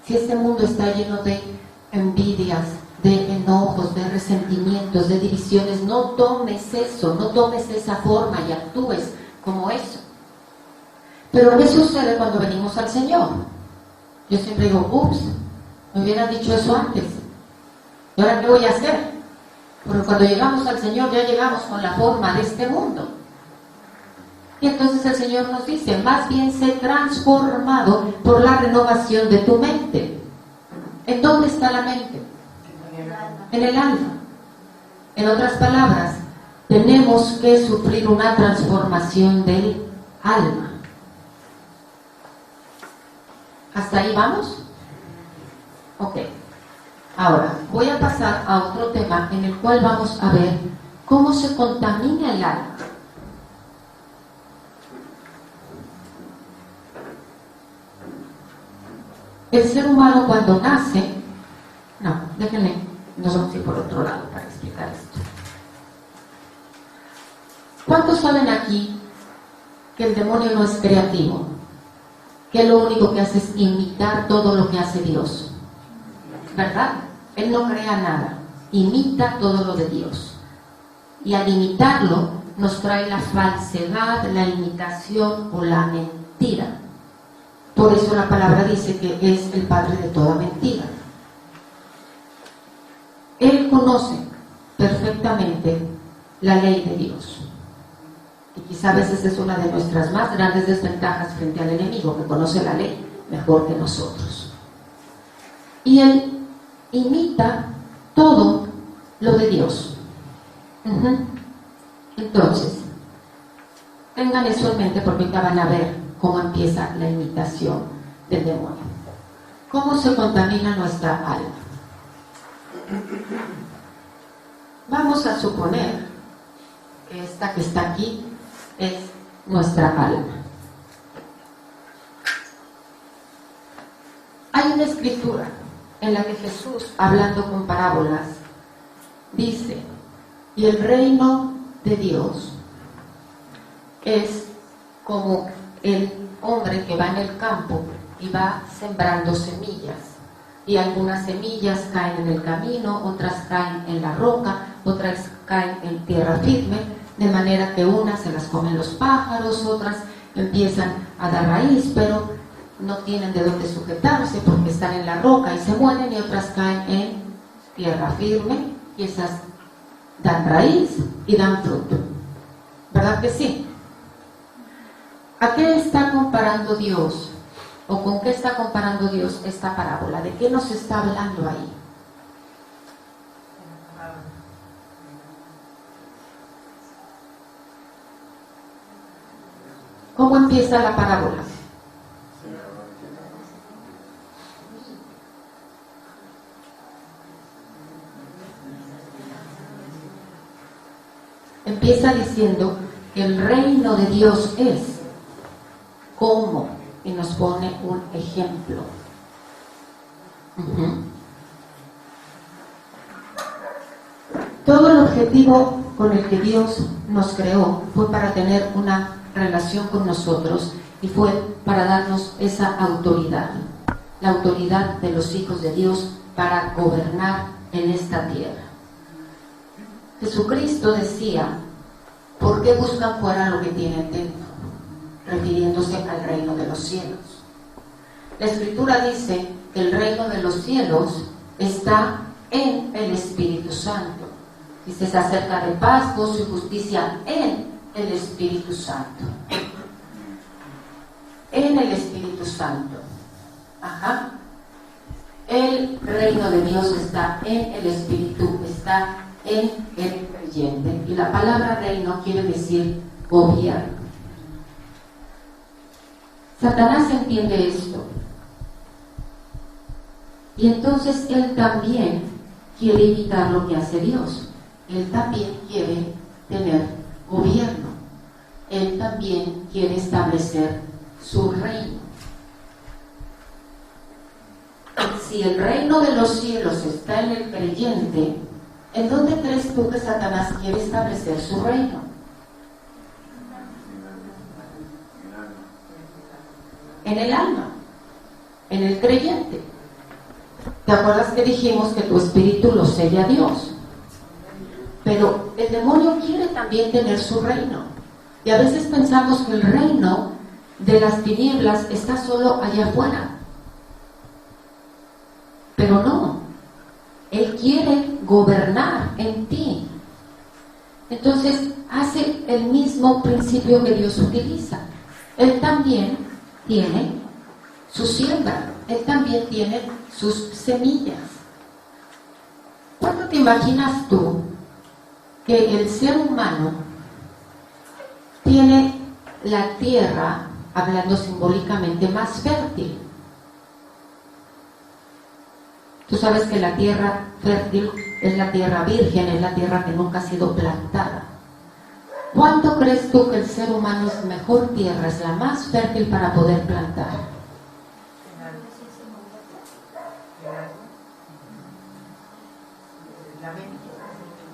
Si este mundo está lleno de envidias, de enojos, de resentimientos, de divisiones, no tomes eso, no tomes esa forma y actúes como eso. Pero ¿qué sucede cuando venimos al Señor? Yo siempre digo, ups, me hubieran dicho eso antes. ¿Y ahora qué voy a hacer? Porque cuando llegamos al Señor ya llegamos con la forma de este mundo. Y entonces el Señor nos dice, más bien sé transformado por la renovación de tu mente. ¿En dónde está la mente? En el alma. En otras palabras, tenemos que sufrir una transformación del alma. ¿Hasta ahí vamos? Ok. Ahora, voy a pasar a otro tema en el cual vamos a ver cómo se contamina el alma. El ser humano cuando nace, déjenme, nos vamos a ir por otro lado para explicar esto. ¿Cuántos saben aquí que el demonio no es creativo? Que lo único que hace es imitar todo lo que hace Dios, ¿verdad? Él no crea nada, imita todo lo de Dios. Y al imitarlo nos trae la falsedad, la imitación o la mentira. Por eso la palabra dice que es el padre de toda mentira. Él conoce perfectamente la ley de Dios. Y quizá a veces es una de nuestras más grandes desventajas frente al enemigo, que conoce la ley mejor que nosotros. Y él imita todo lo de Dios. Entonces, tengan eso en mente porque ahorita van a ver cómo empieza la imitación del demonio. ¿Cómo se contamina nuestra alma? Vamos a suponer que esta que está aquí es nuestra alma. escritura en la que Jesús, hablando con parábolas, dice: y el reino de Dios es como el hombre que va en el campo y va sembrando semillas, y algunas semillas caen en el camino, otras caen en la roca, otras caen en tierra firme, de manera que unas se las comen los pájaros, otras empiezan a dar raíz, pero no tienen de dónde sujetarse porque están en la roca y se mueren, y otras caen en tierra firme y esas dan raíz y dan fruto. ¿Verdad que sí? ¿A qué está comparando Dios? ¿O con qué está comparando Dios esta parábola? ¿De qué nos está hablando ahí? ¿Cómo empieza la parábola? Empieza diciendo que el reino de Dios es como, y nos pone un ejemplo. Todo el objetivo con el que Dios nos creó fue para tener una relación con nosotros, y fue para darnos esa autoridad, la autoridad de los hijos de Dios para gobernar en esta tierra. Jesucristo decía: ¿por qué buscan fuera lo que tienen dentro? Refiriéndose al reino de los cielos. La Escritura dice que el reino de los cielos está en el Espíritu Santo. Dice: se acerca de paz, gozo y justicia en el Espíritu Santo. En el Espíritu Santo. Ajá. El reino de Dios está en el Espíritu, está en el creyente. Y la palabra reino quiere decir gobierno. Satanás entiende esto. Y entonces él también quiere imitar lo que hace Dios. Él también quiere tener gobierno. Él también quiere establecer su reino. Si el reino de los cielos está en el creyente, ¿en dónde crees tú que Satanás quiere establecer su reino? En el alma, en el creyente. ¿Te acuerdas que dijimos que tu espíritu lo sella a Dios? Pero el demonio quiere también tener su reino. Y a veces pensamos que el reino de las tinieblas está solo allá afuera. Pero no. Él quiere gobernar en ti. Entonces hace el mismo principio que Dios utiliza. Él también tiene su siembra. Él también tiene sus semillas. ¿Cuándo te imaginas tú que el ser humano tiene la tierra, hablando simbólicamente, más fértil? Tú sabes que la tierra fértil es la tierra virgen, es la tierra que nunca ha sido plantada. ¿Cuánto crees tú que el ser humano es mejor tierra, es la más fértil para poder plantar?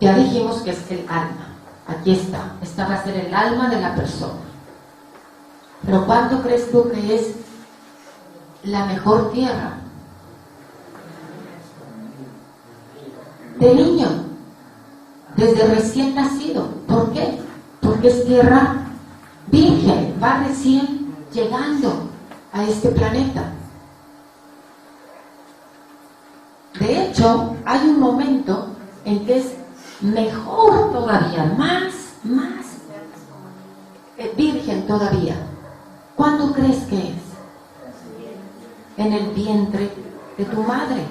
Ya dijimos que es el alma. Aquí está. Esta va a ser el alma de la persona. Pero ¿cuánto crees tú que es la mejor tierra? De niño, desde recién nacido. ¿Por qué? Porque es tierra virgen, va recién llegando a este planeta. De hecho, hay un momento en que es mejor todavía, más virgen todavía. ¿Cuándo crees que es? En el vientre de tu madre,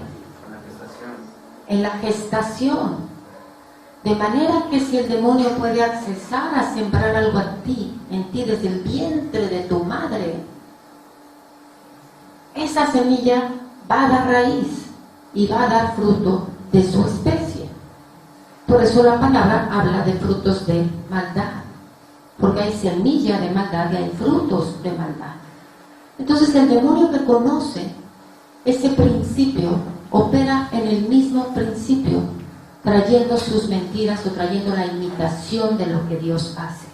en la gestación. De manera que si el demonio puede accesar a sembrar algo en ti desde el vientre de tu madre, esa semilla va a dar raíz y va a dar fruto de su especie. Por eso la palabra habla de frutos de maldad, porque hay semilla de maldad y hay frutos de maldad. Entonces el demonio que conoce ese principio opera en el mismo principio, trayendo sus mentiras o trayendo la imitación de lo que Dios hace.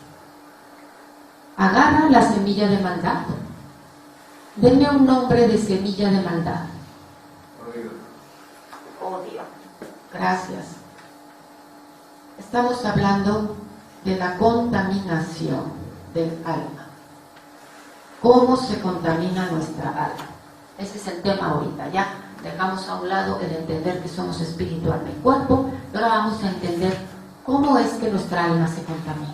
Agarra la semilla de maldad. Denme un nombre de semilla de maldad. Odio. Gracias. Estamos hablando de la contaminación del alma. ¿Cómo se contamina nuestra alma? Ese es el tema ahorita. Ya dejamos a un lado el entender que somos espíritu, alma y cuerpo, y ahora vamos a entender cómo es que nuestra alma se contamina.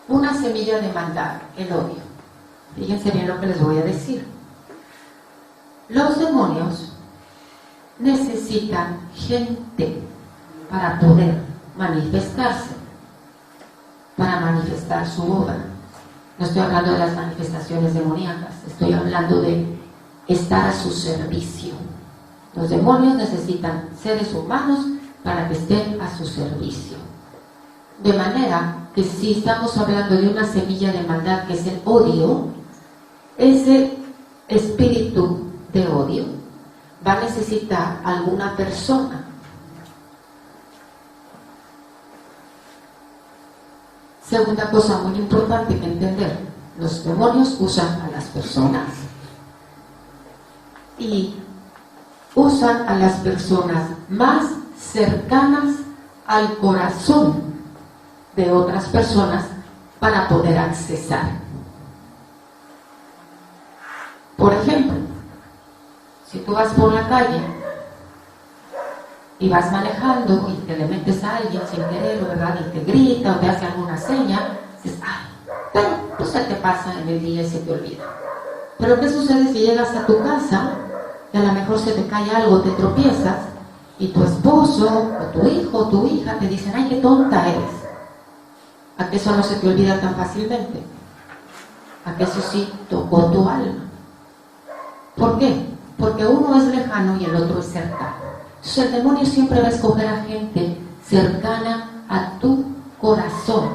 Una semilla de maldad, el odio. Fíjense bien lo que les voy a decir. Los demonios necesitan gente para poder manifestarse, para manifestar su obra. No estoy hablando de las manifestaciones demoníacas, estoy hablando de estar a su servicio. Los demonios necesitan seres humanos para que estén a su servicio. De manera que si estamos hablando de una semilla de maldad que es el odio, ese espíritu de odio va a necesitar alguna persona. Segunda cosa muy importante que entender, los demonios usan a las personas y usan a las personas más cercanas al corazón de otras personas para poder accesar. Por ejemplo, si tú vas por la calle y vas manejando y te le metes a alguien sin querer, ¿verdad? Y te grita o te hace alguna seña, dices, ay, pero pues se te pasa en el día y se te olvida. Pero ¿qué sucede si llegas a tu casa y a lo mejor se te cae algo, te tropiezas y tu esposo o tu hijo o tu hija te dicen, ay, qué tonta eres? ¿A que eso no se te olvida tan fácilmente? ¿A que eso sí tocó tu alma? ¿Por qué? Porque uno es lejano y el otro es cercano. Entonces el demonio siempre va a escoger a gente cercana a tu corazón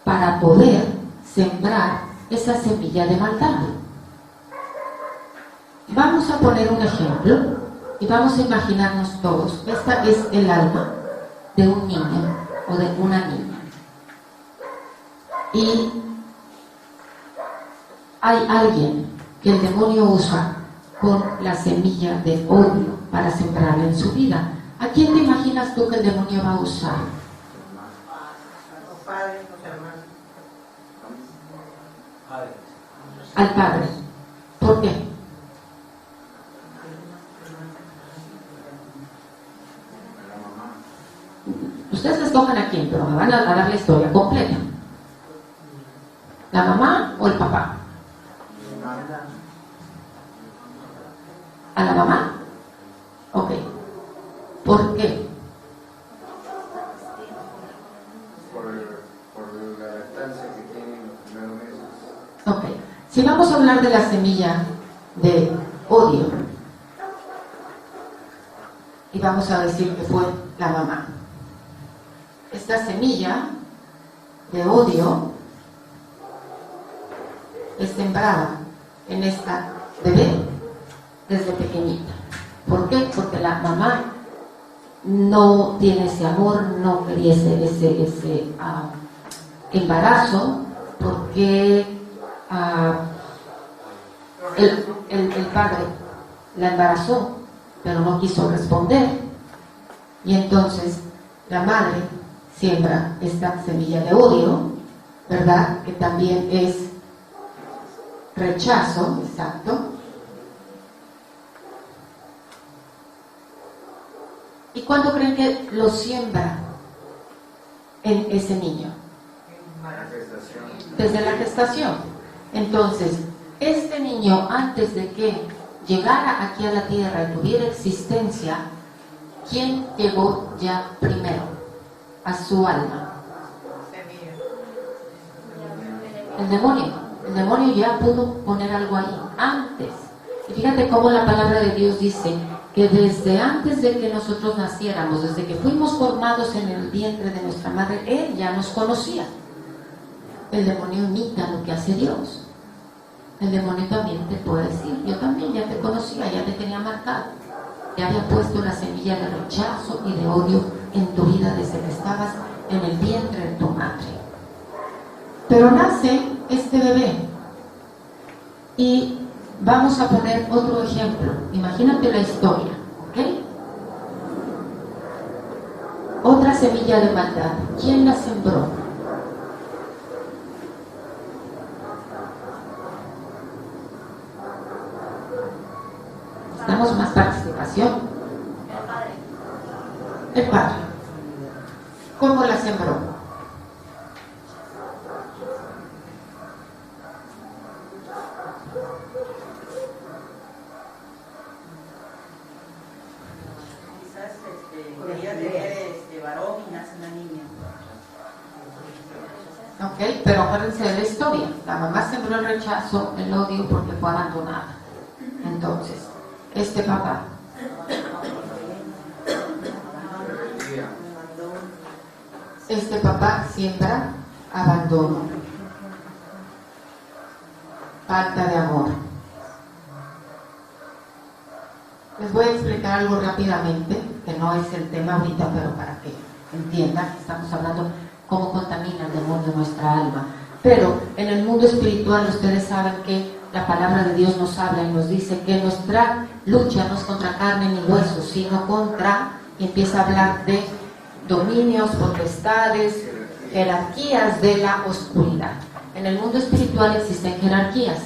para poder sembrar esa semilla de maldad. Vamos a poner un ejemplo y vamos a imaginarnos todos. Esta es el alma de un niño o de una niña. Y hay alguien que el demonio usa con la semilla de odio para sembrarla en su vida. ¿A quién te imaginas tú que el demonio va a usar? Al padre. ¿Por qué? Ustedes escojan a quién, pero me van a dar la historia completa. ¿La mamá o el papá? ¿A la mamá? Ok. ¿Por qué? Por la lactancia que tienen los primeros meses. Ok. Si vamos a hablar de la semilla de odio, y vamos a decir que fue la mamá. Esta semilla de odio es sembrada en esta bebé desde pequeñita. ¿Por qué? Porque la mamá no tiene ese amor, no quería ese embarazo, porque el padre la embarazó, pero no quiso responder. Y entonces la madre siembra esta semilla de odio, ¿verdad? Que también es rechazo, exacto. ¿Y cuándo creen que lo siembra en ese niño? Desde la gestación. Entonces, este niño, antes de que llegara aquí a la tierra y tuviera existencia, ¿quién llegó ya primero a su alma? El demonio. El demonio ya pudo poner algo ahí antes. Y fíjate cómo la palabra de Dios dice que desde antes de que nosotros naciéramos, desde que fuimos formados en el vientre de nuestra madre, Él ya nos conocía. El demonio imita lo que hace Dios. El demonio también te puede decir, yo también ya te conocía, ya te tenía marcado, ya había puesto la semilla de rechazo y de odio en tu vida desde que estabas en el vientre de tu madre. Pero nace este bebé y vamos a poner otro ejemplo. Imagínate la historia, ¿ok? Otra semilla de maldad. ¿Quién la sembró? Damos más participación. El padre. ¿Cómo la sembró? Quería tener varón y nace una niña. Ok, pero acuérdense de la historia. La mamá sembró el rechazo, el odio porque fue abandonada. Entonces, este papá siembra abandono, falta de amor. Les voy a explicar algo rápidamente, que no es el tema ahorita, pero para que entiendan que estamos hablando cómo contamina el demonio nuestra alma. Pero en el mundo espiritual ustedes saben que la palabra de Dios nos habla y nos dice que nuestra lucha no es contra carne ni huesos, sino contra, y empieza a hablar de dominios, potestades, jerarquías de la oscuridad. En el mundo espiritual existen jerarquías.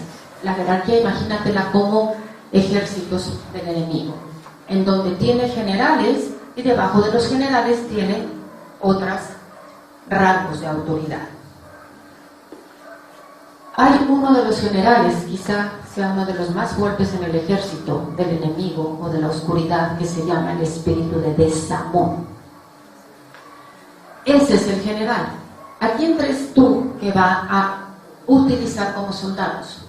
La jerarquía, imagínatela como ejércitos del enemigo, en donde tiene generales y debajo de los generales tiene otros rangos de autoridad. Hay uno de los generales, quizá sea uno de los más fuertes en el ejército del enemigo o de la oscuridad, que se llama el espíritu de desamor. Ese es el general. ¿A quién crees tú que va a utilizar como soldados?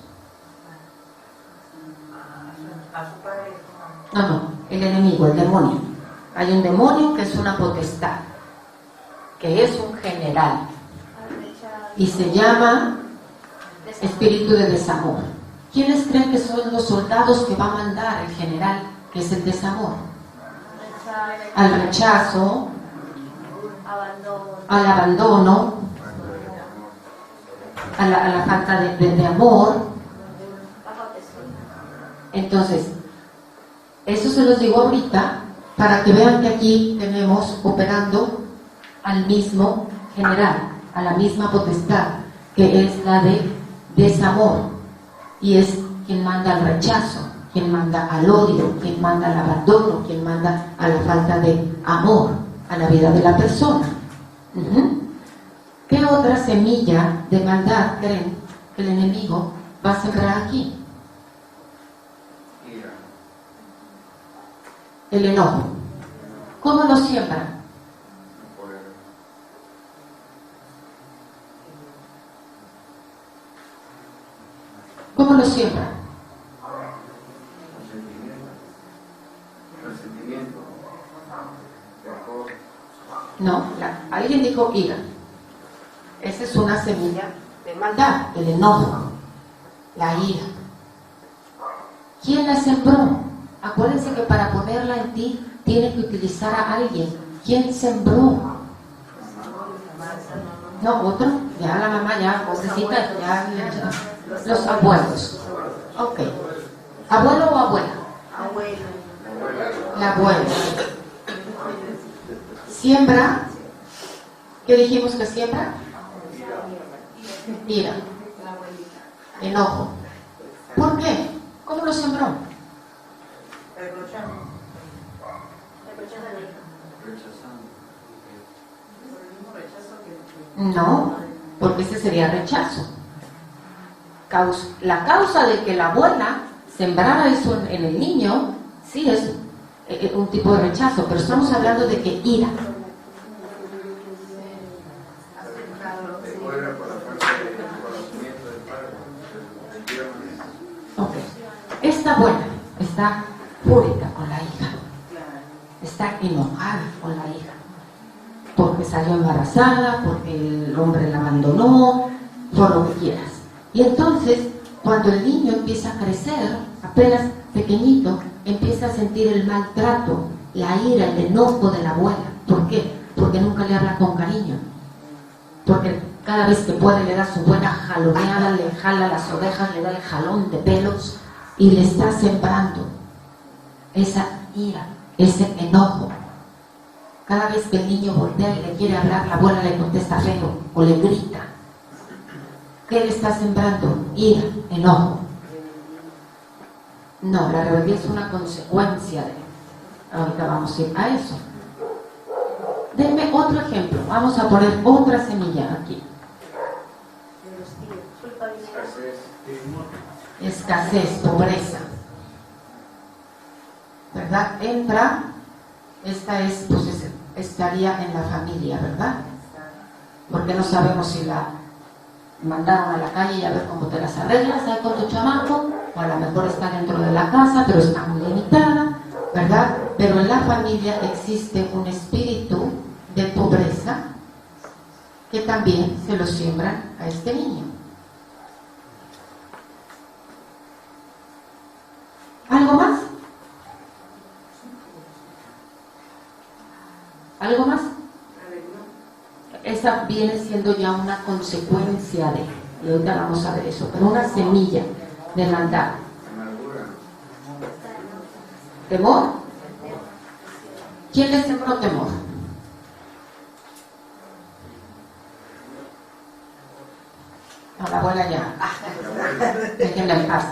No, el enemigo, el demonio. Hay un demonio que es una potestad, que es un general, y se llama espíritu de desamor. ¿Quiénes creen que son los soldados que va a mandar el general, que es el desamor? Al rechazo, al abandono, a la falta de amor. Entonces, eso se los digo ahorita para que vean que aquí tenemos operando al mismo general, a la misma potestad, que es la de desamor, y es quien manda al rechazo, quien manda al odio, quien manda al abandono, quien manda a la falta de amor a la vida de la persona. ¿Qué otra semilla de maldad creen que el enemigo va a sembrar aquí? El enojo. ¿Cómo lo siembra? ¿Cómo lo siembra? No, alguien dijo ira. Esa es una semilla de maldad, el enojo, la ira. ¿Quién la sembró? Acuérdense que para ponerla en ti tiene que utilizar a alguien. ¿Quién sembró? No, otro. Ya la mamá, ya, pobrecita, ya. Los abuelos. Ok. ¿Abuelo o abuela? Abuelo. La abuela. Siembra. ¿Qué dijimos que siembra? Ira. Enojo. ¿Por qué? ¿Cómo lo sembró? No, porque ese sería rechazo. La causa de que la abuela sembrara eso en el niño, sí es un tipo de rechazo, pero estamos hablando de que ira. Ok. Esta abuela está fúrica con la hija, está enojada con la hija, porque salió embarazada, porque el hombre la abandonó, por lo que quieras. Y entonces cuando el niño empieza a crecer, apenas pequeñito, empieza a sentir el maltrato, la ira, el enojo de la abuela. ¿Por qué? Porque nunca le habla con cariño. Porque cada vez que puede le da su buena jaloneada, le jala las orejas, le da el jalón de pelos y le está sembrando esa ira, ese enojo. Cada vez que el niño voltea y le quiere hablar, la abuela le contesta feo o le grita. ¿Qué le está sembrando? Ira, enojo. No, la rebeldía es una consecuencia de... Ahorita vamos a ir a eso. Denme otro ejemplo. Vamos a poner otra semilla aquí. Escasez, pobreza. ¿Verdad? Entra, esta es, pues estaría en la familia, ¿verdad? Porque no sabemos si la mandaron a la calle y a ver cómo te las arreglas ahí con tu chamaco, o a lo mejor está dentro de la casa, pero está muy limitada, ¿verdad? Pero en la familia existe un espíritu de pobreza que también se lo siembran a este niño. ¿Algo más? ¿Algo más? Esa viene siendo ya una consecuencia de, y ahorita vamos a ver eso, pero una semilla de maldad. ¿Temor? ¿Quién le sembró temor? A la abuela ya. Déjenla en paz.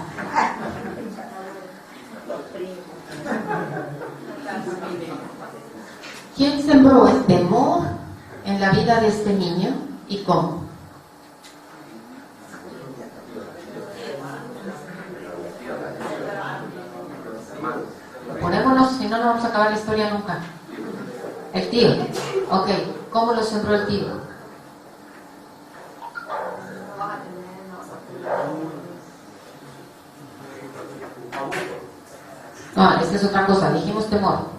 ¿Quién sembró el temor en la vida de este niño y cómo? Ponémonos, si no, no vamos a acabar la historia nunca. El tío. Ok, ¿cómo lo sembró el tío? No, esta es otra cosa, dijimos temor.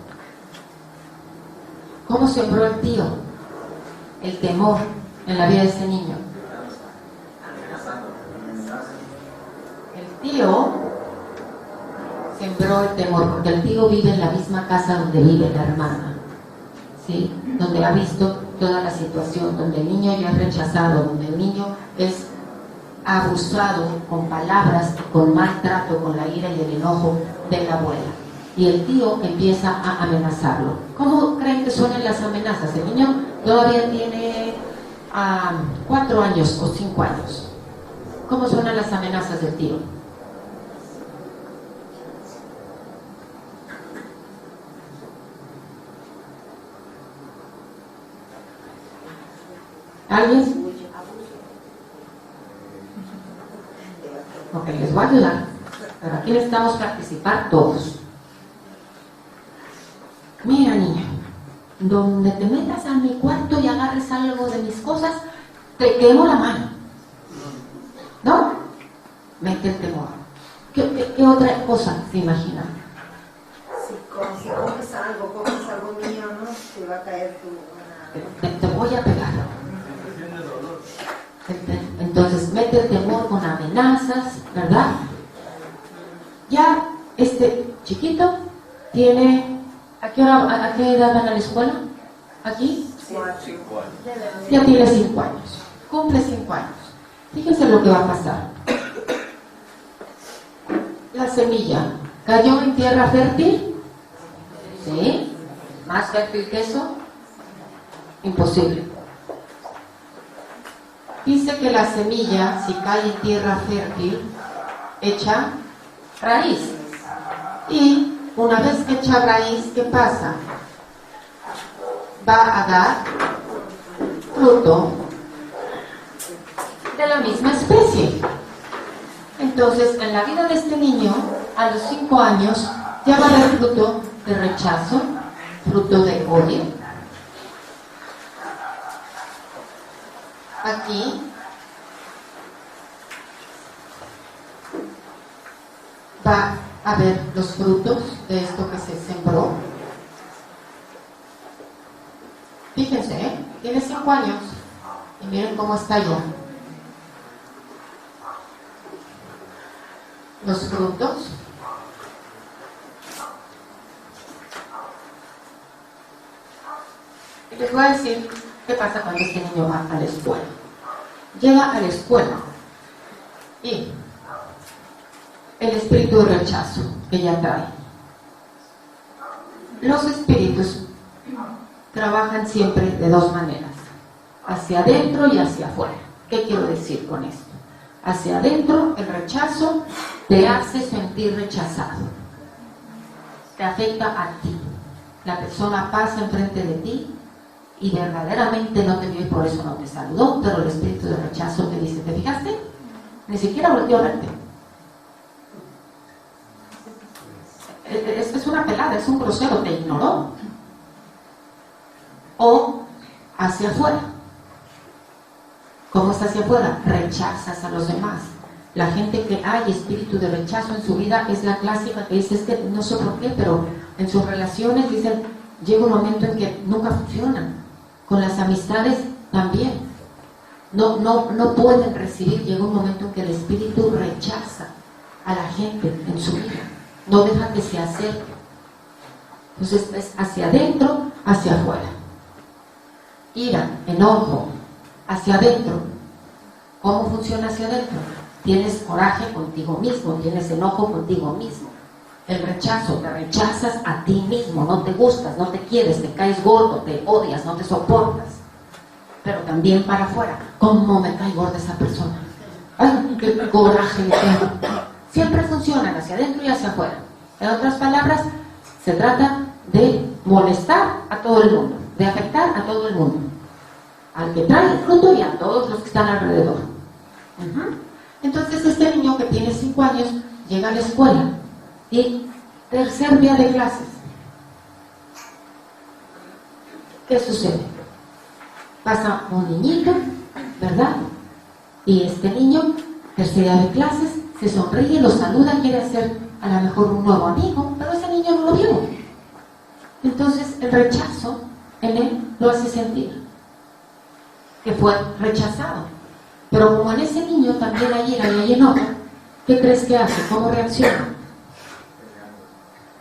¿Cómo sembró el tío el temor en la vida de ese niño? El tío sembró el temor porque el tío vive en la misma casa donde vive la hermana, ¿sí? Donde ha visto toda la situación, donde el niño ya es rechazado, donde el niño es abusado con palabras, con maltrato, con la ira y el enojo de la abuela. Y el tío empieza a amenazarlo. ¿Cómo creen que suenan las amenazas? El niño todavía tiene 4 años o 5 años. ¿Cómo suenan las amenazas del tío? ¿Alguien? Ok, les voy a ayudar. Pero aquí necesitamos participar todos. Mira, niña, donde te metas a mi cuarto y agarres algo de mis cosas, te quemo la mano. ¿No? Mete el temor. ¿Qué otra cosa se imagina? Si comes algo mío, ¿no? Te va a caer tu... Te voy a pegar. Entonces mete el temor con amenazas, ¿verdad? Ya este chiquito tiene... ¿A qué edad van a la escuela? ¿Aquí? 5 años. Ya tiene 5 años. Cumple 5 años. Fíjense lo que va a pasar. La semilla cayó en tierra fértil. ¿Sí? ¿Más fértil que eso? Imposible. Dice que la semilla, si cae en tierra fértil, echa raíz. Y una vez que echa raíz, ¿qué pasa? Va a dar fruto de la misma especie. Entonces, en la vida de este niño, a los 5 años, ya va a dar fruto de rechazo, fruto de odio. Aquí va a ver los frutos de esto que se sembró. Fíjense, tiene 5 años y miren cómo está ya. los frutos. Y les voy a decir qué pasa cuando este niño va a la escuela. Llega a la escuela y el espíritu de rechazo que ella trae. Los espíritus trabajan siempre de dos maneras, hacia adentro y hacia afuera. ¿Qué quiero decir con esto? Hacia adentro, el rechazo te hace sentir rechazado, te afecta a ti. La persona pasa enfrente de ti y verdaderamente no te vio y por eso no te saludó, pero el espíritu de rechazo te dice, ¿te fijaste? Ni siquiera volteó a verte. Es una pelada, es un grosero, te ignoró. O hacia afuera. ¿Cómo es hacia afuera? Rechazas a los demás. La gente que hay espíritu de rechazo en su vida es la clásica que dice, es que no sé por qué, pero en sus relaciones dicen, llega un momento en que nunca funcionan. Con las amistades también. No pueden recibir, llega un momento en que el espíritu rechaza a la gente en su vida. No deja que se acerque. Entonces es hacia adentro, hacia afuera. Ira, enojo, hacia adentro. ¿Cómo funciona hacia adentro? Tienes coraje contigo mismo, tienes enojo contigo mismo. El rechazo, te rechazas a ti mismo, no te gustas, no te quieres, te caes gordo, te odias, no te soportas. Pero también para afuera, ¿cómo me cae gorda esa persona? ¡Ay, qué coraje le tengo! Siempre funcionan hacia adentro y hacia afuera. En otras palabras, se trata de molestar a todo el mundo, de afectar a todo el mundo, al que trae el fruto y a todos los que están alrededor. Entonces este niño que tiene 5 años llega a la escuela y tercer día de clases, ¿qué sucede? Pasa un niñito, ¿verdad? Y este niño, tercer día de clases, se sonríe, lo saluda, quiere hacer a lo mejor un nuevo amigo, pero ese niño no lo vio. Entonces el rechazo en él lo hace sentir que fue rechazado. Pero como en ese niño también hay ira y hay enojo, ¿qué crees que hace? ¿Cómo reacciona?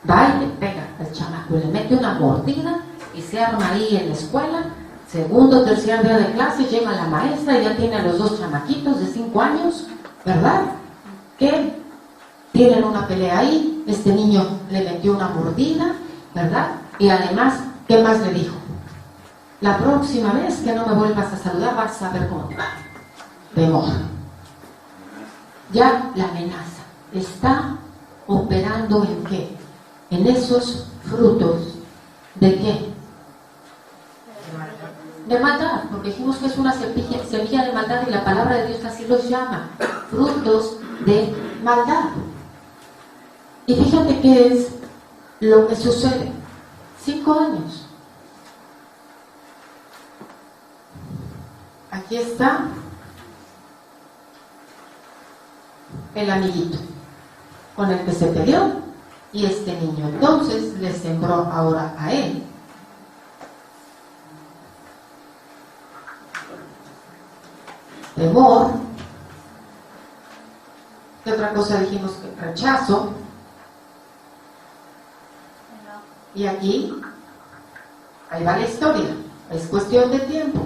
Va y le pega al chamaco, le mete una mordida y se arma ahí en la escuela. Segundo o tercer día de clase llega la maestra y ya tiene a los 2 chamaquitos de 5 años, ¿verdad? Que tienen una pelea ahí, este niño le metió una mordida, ¿verdad? Y además, ¿qué más le dijo? La próxima vez que no me vuelvas a saludar vas a ver cómo te va. De moda. Ya la amenaza está operando ¿en qué? En esos frutos ¿de qué? De maldad, porque dijimos que es una semilla de maldad y la palabra de Dios así los llama, frutos de maldad. Y fíjate qué es lo que sucede. 5 años. Aquí está el amiguito con el que se peleó y este niño entonces le sembró ahora a él temor. ¿Qué otra cosa dijimos? Que rechazo. Y aquí ahí va la historia, es cuestión de tiempo.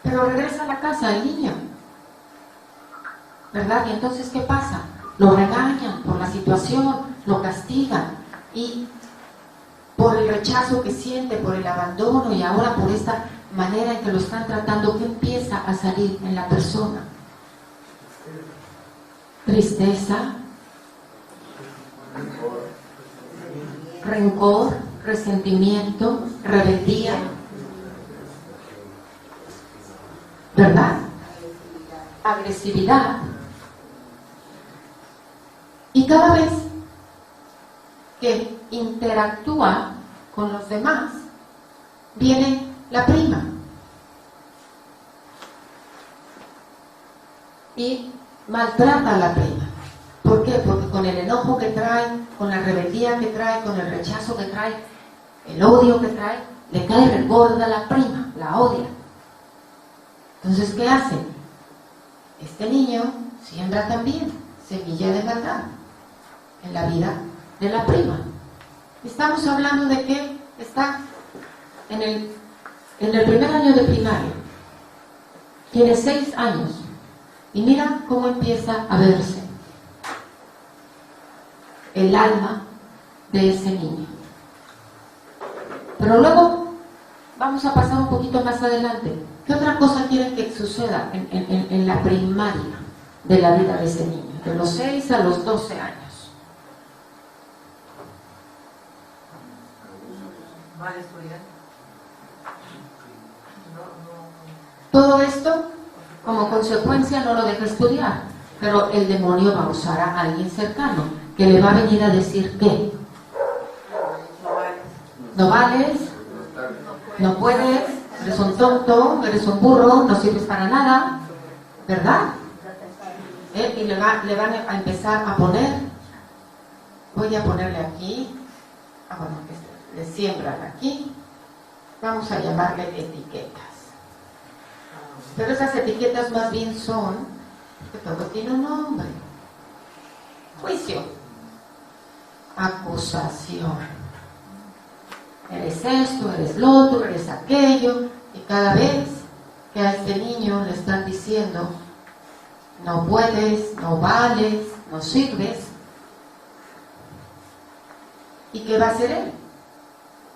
Pero regresa a la casa el niño, ¿verdad? Y entonces ¿qué pasa? Lo regañan por la situación, lo castigan y por el rechazo que siente, por el abandono y ahora por esta manera en que lo están tratando, ¿qué empieza a salir en la persona? Tristeza, rencor, resentimiento, rebeldía, ¿verdad? Agresividad. Y cada vez que interactúa con los demás, viene la prima y maltrata a la prima. ¿Por qué? Porque con el enojo que trae, con la rebeldía que trae, con el rechazo que trae, el odio que trae, le cae el gordo a la prima, la odia. Entonces, ¿qué hace? este niño siembra también semilla de maldad en la vida de la prima. Estamos hablando de que está en el primer año de primaria, tiene 6 años, y mira cómo empieza a verse el alma de ese niño. Pero luego vamos a pasar un poquito más adelante. ¿Qué otra cosa quieren que suceda en la primaria de la vida de ese niño? De los 6 a los 12 años. Mal estudiar. Todo esto, como consecuencia, no lo deja estudiar. Pero el demonio va a usar a alguien cercano que le va a venir a decir ¿qué? No vales, no puedes, eres un tonto, eres un burro, no sirves para nada, ¿verdad? Y le van a empezar a poner, voy a ponerle aquí, bueno, que le siembran aquí, vamos a llamarle etiquetas. Pero esas etiquetas más bien son, que todo tiene un nombre: juicio, acusación. Eres esto, eres lo otro, eres aquello, y cada vez que a este niño le están diciendo no puedes, no vales, no sirves, ¿y qué va a hacer él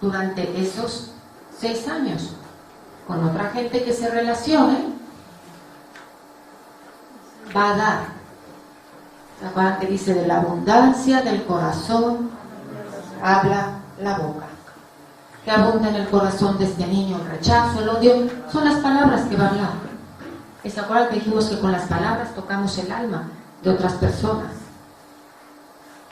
durante esos 6 años? Con otra gente que se relacione, va a dar. ¿Se acuerdan que dice de la abundancia del corazón habla la boca? Que abunda en el corazón de este niño el rechazo, el odio, son las palabras que va a hablar. ¿Se acuerdan que dijimos que con las palabras tocamos el alma de otras personas?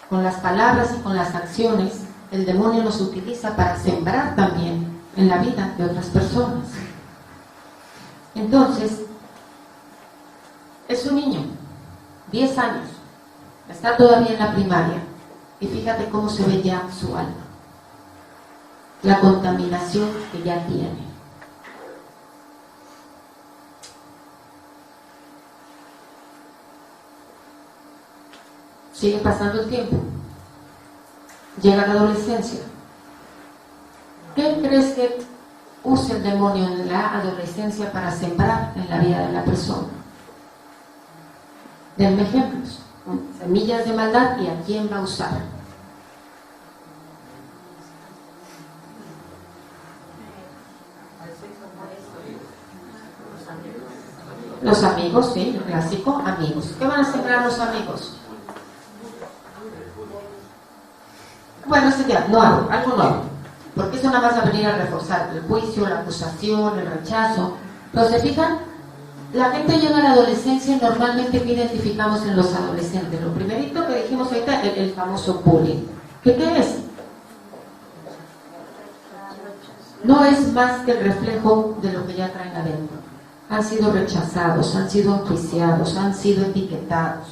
Con las palabras y con las acciones, el demonio nos utiliza para sembrar también en la vida de otras personas. Entonces, es un niño, 10 años, está todavía en la primaria, y fíjate cómo se ve ya su alma, la contaminación que ya tiene. Sigue pasando el tiempo, llega la adolescencia. ¿Qué crees que usa el demonio en la adolescencia para sembrar en la vida de la persona? Denme ejemplos. Semillas de maldad, ¿y a quién va a usar? Los amigos, sí, el clásico, amigos. ¿Qué van a sembrar los amigos? Bueno, ese ya, algo nuevo. Porque eso nada más va a venir a reforzar el juicio, la acusación, el rechazo. Pero se fijan, la gente llega a la adolescencia y normalmente ¿qué identificamos en los adolescentes? Lo primerito que dijimos ahorita, el famoso bullying. ¿Qué es? No es más que el reflejo de lo que ya traen adentro. Han sido rechazados, han sido enjuiciados, han sido etiquetados.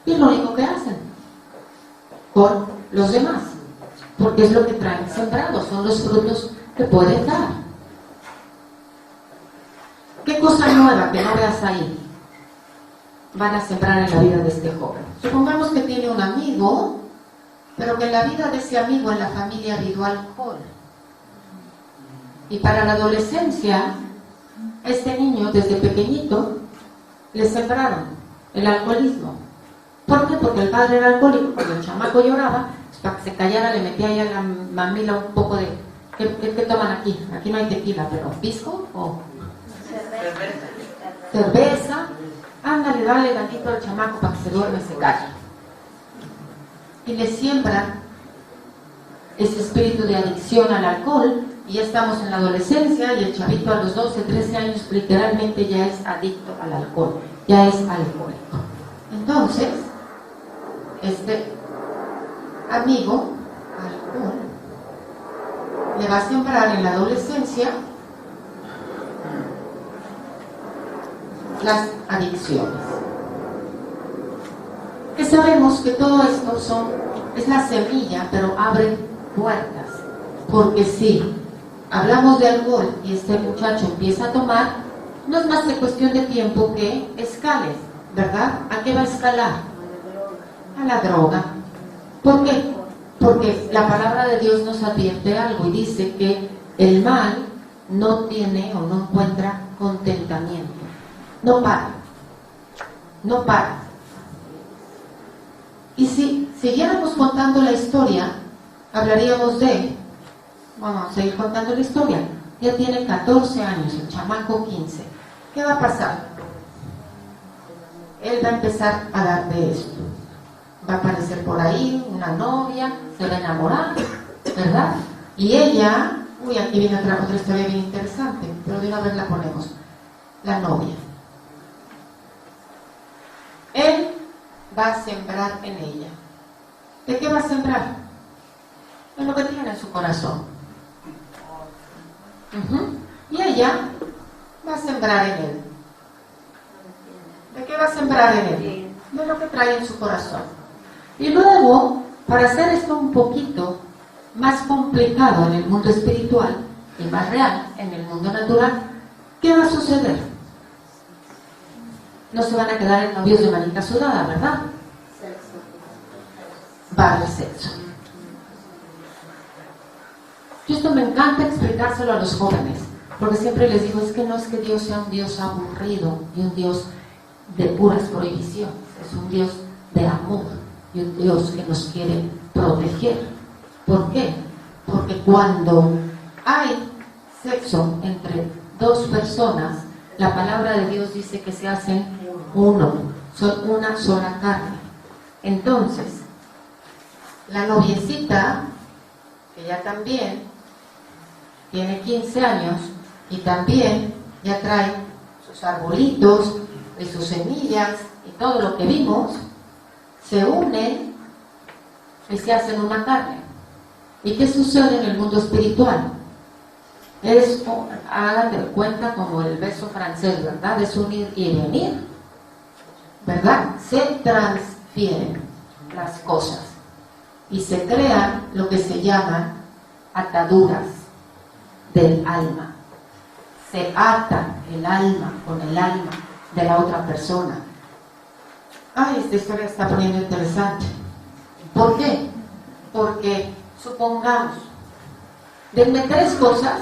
Y es lo único que hacen con los demás. Porque es lo que traen sembrados, son los frutos que pueden dar. ¿Qué cosa nueva que no veas ahí van a sembrar en la vida de este joven? Supongamos que tiene un amigo, pero que en la vida de ese amigo, en la familia, ha habido alcohol. Y para la adolescencia, este niño desde pequeñito le sembraron el alcoholismo. ¿Por qué? Porque el padre era alcohólico, cuando el chamaco lloraba, para que se callara le metía ahí a la mamila un poco de ¿qué toman aquí? Aquí no hay tequila, pero ¿pisco o cerveza? Ándale, dale tantito al chamaco para que se duerme y se calle. Y le siembran ese espíritu de adicción al alcohol, y ya estamos en la adolescencia y el chavito a los 12, 13 años literalmente ya es adicto al alcohol, ya es alcohólico. Entonces, este amigo, alcohol, le va a sembrar en la adolescencia las adicciones. Que sabemos que todo esto es la semilla, pero abre puertas. Porque si hablamos de alcohol y este muchacho empieza a tomar, no es más que cuestión de tiempo que escale. ¿verdad? ¿A qué va a escalar? A la droga. ¿Por qué? Porque la palabra de Dios nos advierte algo y dice que el mal no tiene o no encuentra contentamiento. No para. No para. Y si siguiéramos contando la historia, hablaríamos de... Vamos a seguir contando la historia. Ya tiene 14 años, el chamaco 15. ¿Qué va a pasar? Él va a empezar a dar de esto. Va a aparecer por ahí una novia, se va a enamorar, ¿verdad? Y ella... Uy, aquí viene otra historia bien interesante, pero de una vez la ponemos. La novia. Él va a sembrar en ella. ¿De qué va a sembrar? En lo que tiene en su corazón. Y ella va a sembrar en él. ¿De qué va a sembrar en él? De lo que trae en su corazón. Y luego, para hacer esto un poquito más complicado en el mundo espiritual y más real en el mundo natural, ¿qué va a suceder? No se van a quedar en novios de manita sudada, ¿verdad? Va a haber sexo. Y esto me encanta explicárselo a los jóvenes, porque siempre les digo, es que no es que Dios sea un Dios aburrido y un Dios de puras prohibiciones, es un Dios de amor y un Dios que nos quiere proteger. ¿Por qué? Porque cuando hay sexo entre dos personas, la palabra de Dios dice que se hacen uno, son una sola carne. Entonces, la noviecita, que ya también tiene 15 años y también ya trae sus arbolitos y sus semillas y todo lo que vimos, se unen y se hacen una carne. ¿Y qué sucede en el mundo espiritual? Es, hagan de cuenta como el beso francés, ¿verdad? Es unir y venir, ¿verdad? Se transfieren las cosas y se crean lo que se llaman ataduras del alma. Se ata el alma con el alma de la otra persona. Ay, esta historia está poniendo interesante. ¿Por qué? Porque supongamos, denme 3 cosas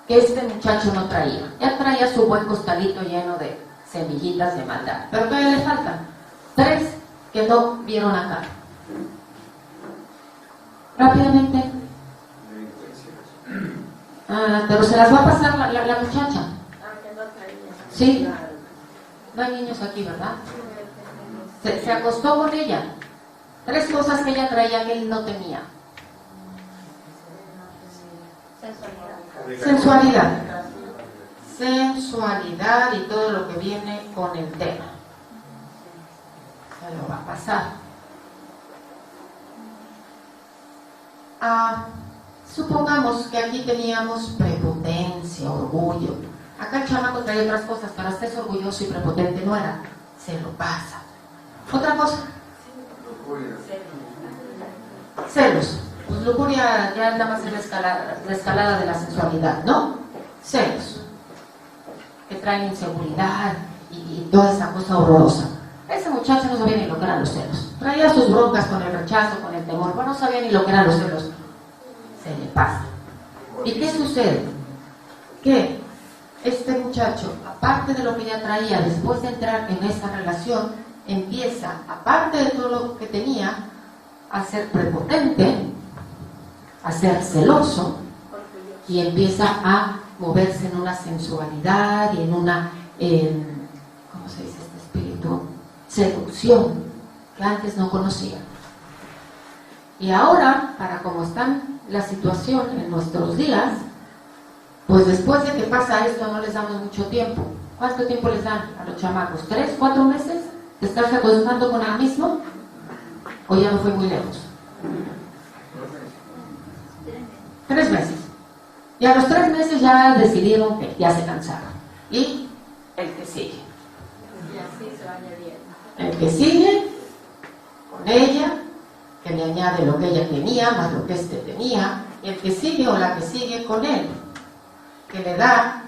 que este muchacho no traía. Ya traía su buen costalito lleno de semillitas de maldad, pero todavía le faltan 3 que no vieron acá. Rápidamente. Pero se las va a pasar la muchacha. Sí. No hay niños aquí, ¿verdad? Se acostó con ella. 3 cosas que ella traía que él no tenía. Sensualidad. Sensualidad y todo lo que viene con el tema. Se lo va a pasar. Supongamos que aquí teníamos prepotencia, orgullo. Acá el chamaco trae otras cosas, pero hasta es orgulloso y prepotente no era. Se lo pasa. Otra cosa. Celos. Pues lujuria ya nada más es la escalada de la sensualidad, ¿no? Celos. Que traen inseguridad y toda esa cosa horrorosa. Ese muchacho no sabía ni lo que eran los celos. Traía sus broncas con el rechazo, con el temor. Bueno, no sabía ni lo que eran los celos. Se le pasa. ¿Y qué sucede? Que este muchacho, aparte de lo que ya traía, después de entrar en esta relación, empieza, aparte de todo lo que tenía, a ser prepotente, a ser celoso, y empieza a moverse en una sensualidad y en una, ¿cómo se dice este espíritu? Seducción, que antes no conocía. Y ahora, para como está la situación en nuestros días, pues después de que pasa esto no les damos mucho tiempo. ¿Cuánto tiempo les dan a los chamacos? ¿3, 4 meses? ¿De estarse acostando con el mismo? ¿O ya no fue muy lejos? 3 meses. Y a los 3 meses ya decidieron que ya se cansaron. Y el que sigue. Y así se va añadiendo. El que sigue con ella, que le añade lo que ella tenía, más lo que éste tenía. Y el que sigue o la que sigue con él, que le da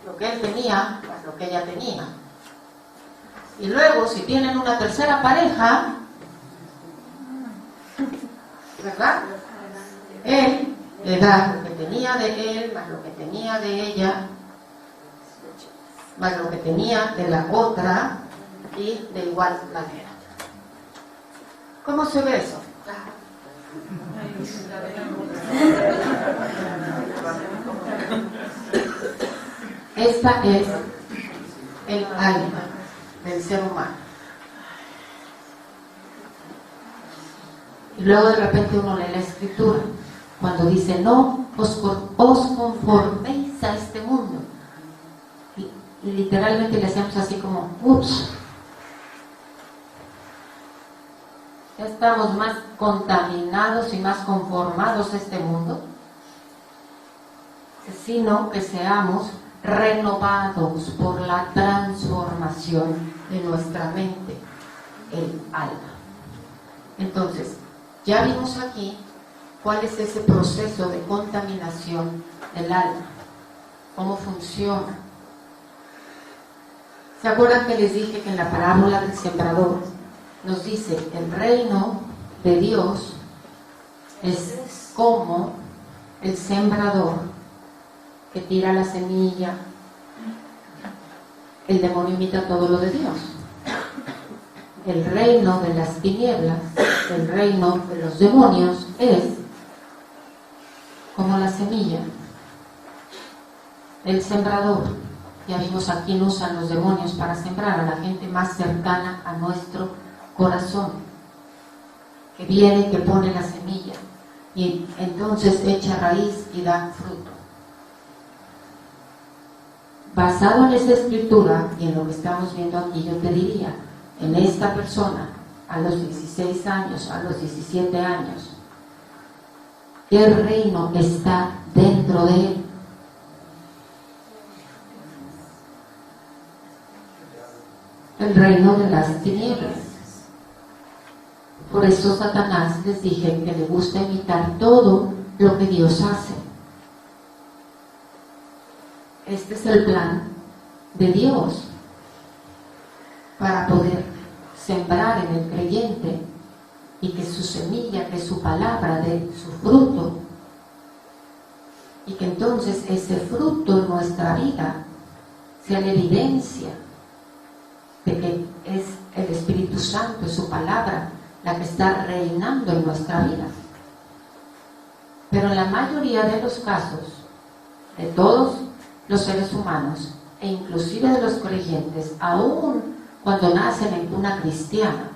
lo que él tenía, más lo que ella tenía. Y luego, si tienen una tercera pareja, ¿verdad? Él le da lo que tenía de él, más lo que tenía de ella, más lo que tenía de la otra, y de igual manera. ¿Cómo se ve eso? Esta es el alma del ser humano. Y luego de repente uno lee la escritura cuando dice: no os conforméis a este mundo. Y literalmente le hacemos así como ups. Ya estamos más contaminados y más conformados a este mundo, sino que seamos renovados por la transformación de nuestra mente, el alma. Entonces, ya vimos aquí cuál es ese proceso de contaminación del alma, cómo funciona. ¿Se acuerdan que les dije que en la parábola del sembrador nos dice que el reino de Dios es como el sembrador que tira la semilla? El demonio imita todo lo de Dios. El reino de las tinieblas, el reino de los demonios, es como la semilla, el sembrador. Ya vimos a quién usan los demonios para sembrar: a la gente más cercana a nuestro corazón, que viene, que pone la semilla y entonces echa raíz y da fruto. Basado en esa escritura y en lo que estamos viendo aquí, yo te diría, en esta persona, a los 16 años, a los 17 años, ¿qué reino está dentro de él? El reino de las tinieblas. Por eso Satanás, les dije, que le gusta imitar todo lo que Dios hace. Este es el plan de Dios para poder sembrar en el creyente y que su semilla, que su palabra dé su fruto, y que entonces ese fruto en nuestra vida sea la evidencia de que es el Espíritu Santo y su palabra la que está reinando en nuestra vida. Pero en la mayoría de los casos, de todos los seres humanos, e inclusive de los creyentes, aún cuando nacen en cuna cristiana,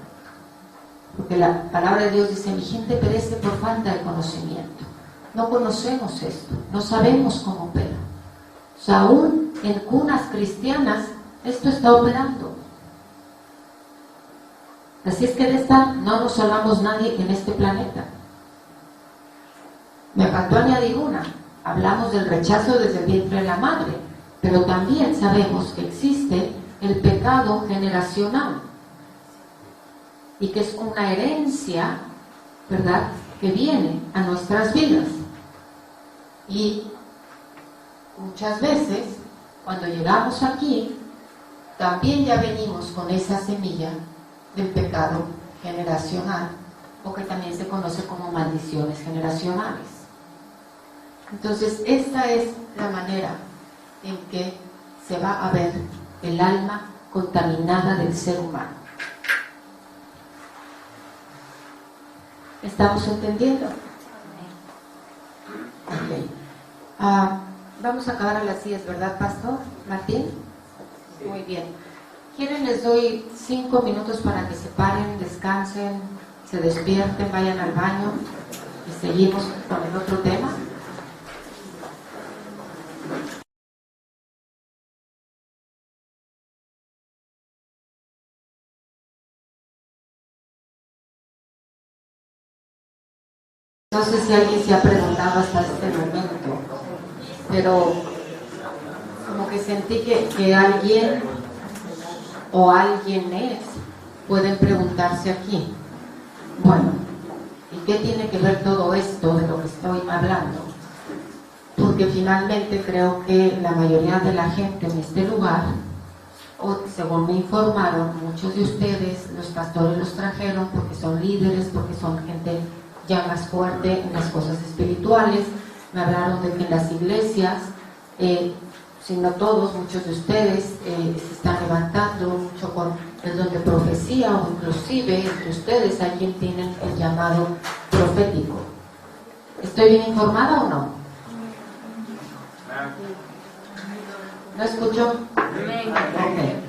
porque la palabra de Dios dice: mi gente perece por falta de conocimiento. No conocemos esto, no sabemos cómo opera. O sea, aún en cunas cristianas esto está operando. Así es que de esta no nos salvamos nadie en este planeta. Me faltó añadir una. Hablamos del rechazo desde el vientre de la madre, pero también sabemos que existe el pecado generacional y que es una herencia, ¿verdad?, que viene a nuestras vidas. Y muchas veces, cuando llegamos aquí, también ya venimos con esa semilla del pecado generacional, o que también se conoce como maldiciones generacionales. Entonces, esta es la manera en que se va a ver el alma contaminada del ser humano. ¿Estamos entendiendo? Okay. Vamos a acabar a las 10, ¿verdad, Pastor Martín? Sí. Muy bien. ¿Quieren les doy 5 minutos para que se paren, descansen, se despierten, vayan al baño y seguimos con el otro tema? No sé si alguien se ha preguntado hasta este momento, pero como que sentí que alguien o alguienes pueden preguntarse aquí: bueno, ¿y qué tiene que ver todo esto de lo que estoy hablando? Porque finalmente creo que la mayoría de la gente en este lugar o según me informaron, muchos de ustedes, los pastores los trajeron porque son líderes, porque son gente ya más fuerte en las cosas espirituales. Me hablaron de que en las iglesias, si no todos, muchos de ustedes se están levantando mucho con el don de profecía, o inclusive entre ustedes hay quien tienen el llamado profético. ¿Estoy bien informada o no? ¿No escuchó? Okay.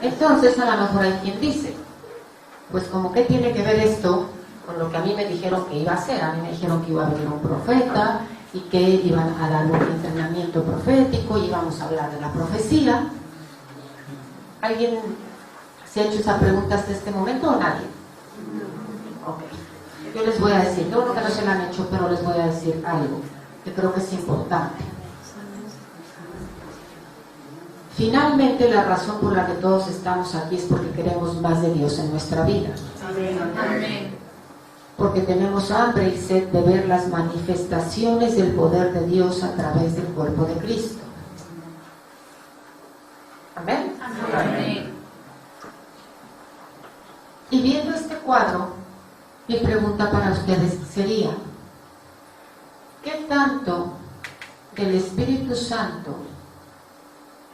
Entonces a lo mejor hay quien dice, pues como que tiene que ver esto con lo que a mí me dijeron que iba a hacer. A mí me dijeron que iba a venir un profeta y que iban a dar un entrenamiento profético y íbamos a hablar de la profecía. ¿Alguien se ha hecho esa pregunta hasta este momento o nadie? Ok. Yo les voy a decir, yo creo que no se la han hecho, pero les voy a decir algo que creo que es importante. Finalmente, la razón por la que todos estamos aquí es porque queremos más de Dios en nuestra vida. Amén. Porque tenemos hambre y sed de ver las manifestaciones del poder de Dios a través del cuerpo de Cristo. Amén. Amén. Y viendo este cuadro, mi pregunta para ustedes sería, ¿qué tanto del Espíritu Santo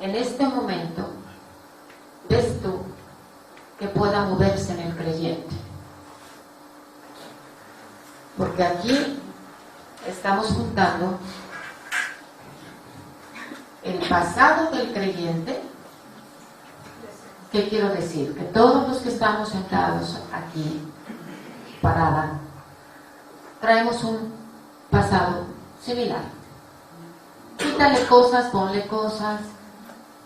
en este momento ves tú que pueda moverse en el creyente? Porque aquí estamos juntando el pasado del creyente. ¿Qué quiero decir? Que todos los que estamos sentados aquí, parada, traemos un pasado similar. Quítale cosas, ponle cosas.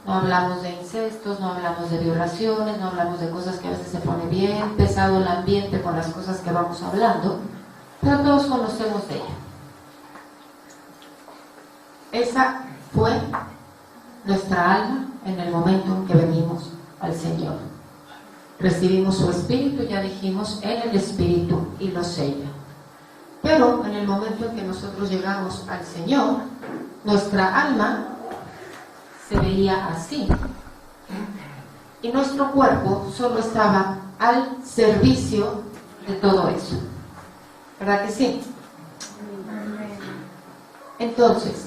No hablamos de incestos, no hablamos de violaciones, no hablamos de cosas que a veces se pone bien pesado el ambiente con las cosas que vamos hablando, pero todos conocemos de ella. Esa fue nuestra alma en el momento en que venimos al Señor. Recibimos su Espíritu, ya dijimos, en el Espíritu y lo sella. Pero en el momento en que nosotros llegamos al Señor, nuestra alma se veía así. Y nuestro cuerpo solo estaba al servicio de todo eso. ¿Verdad que sí? Entonces,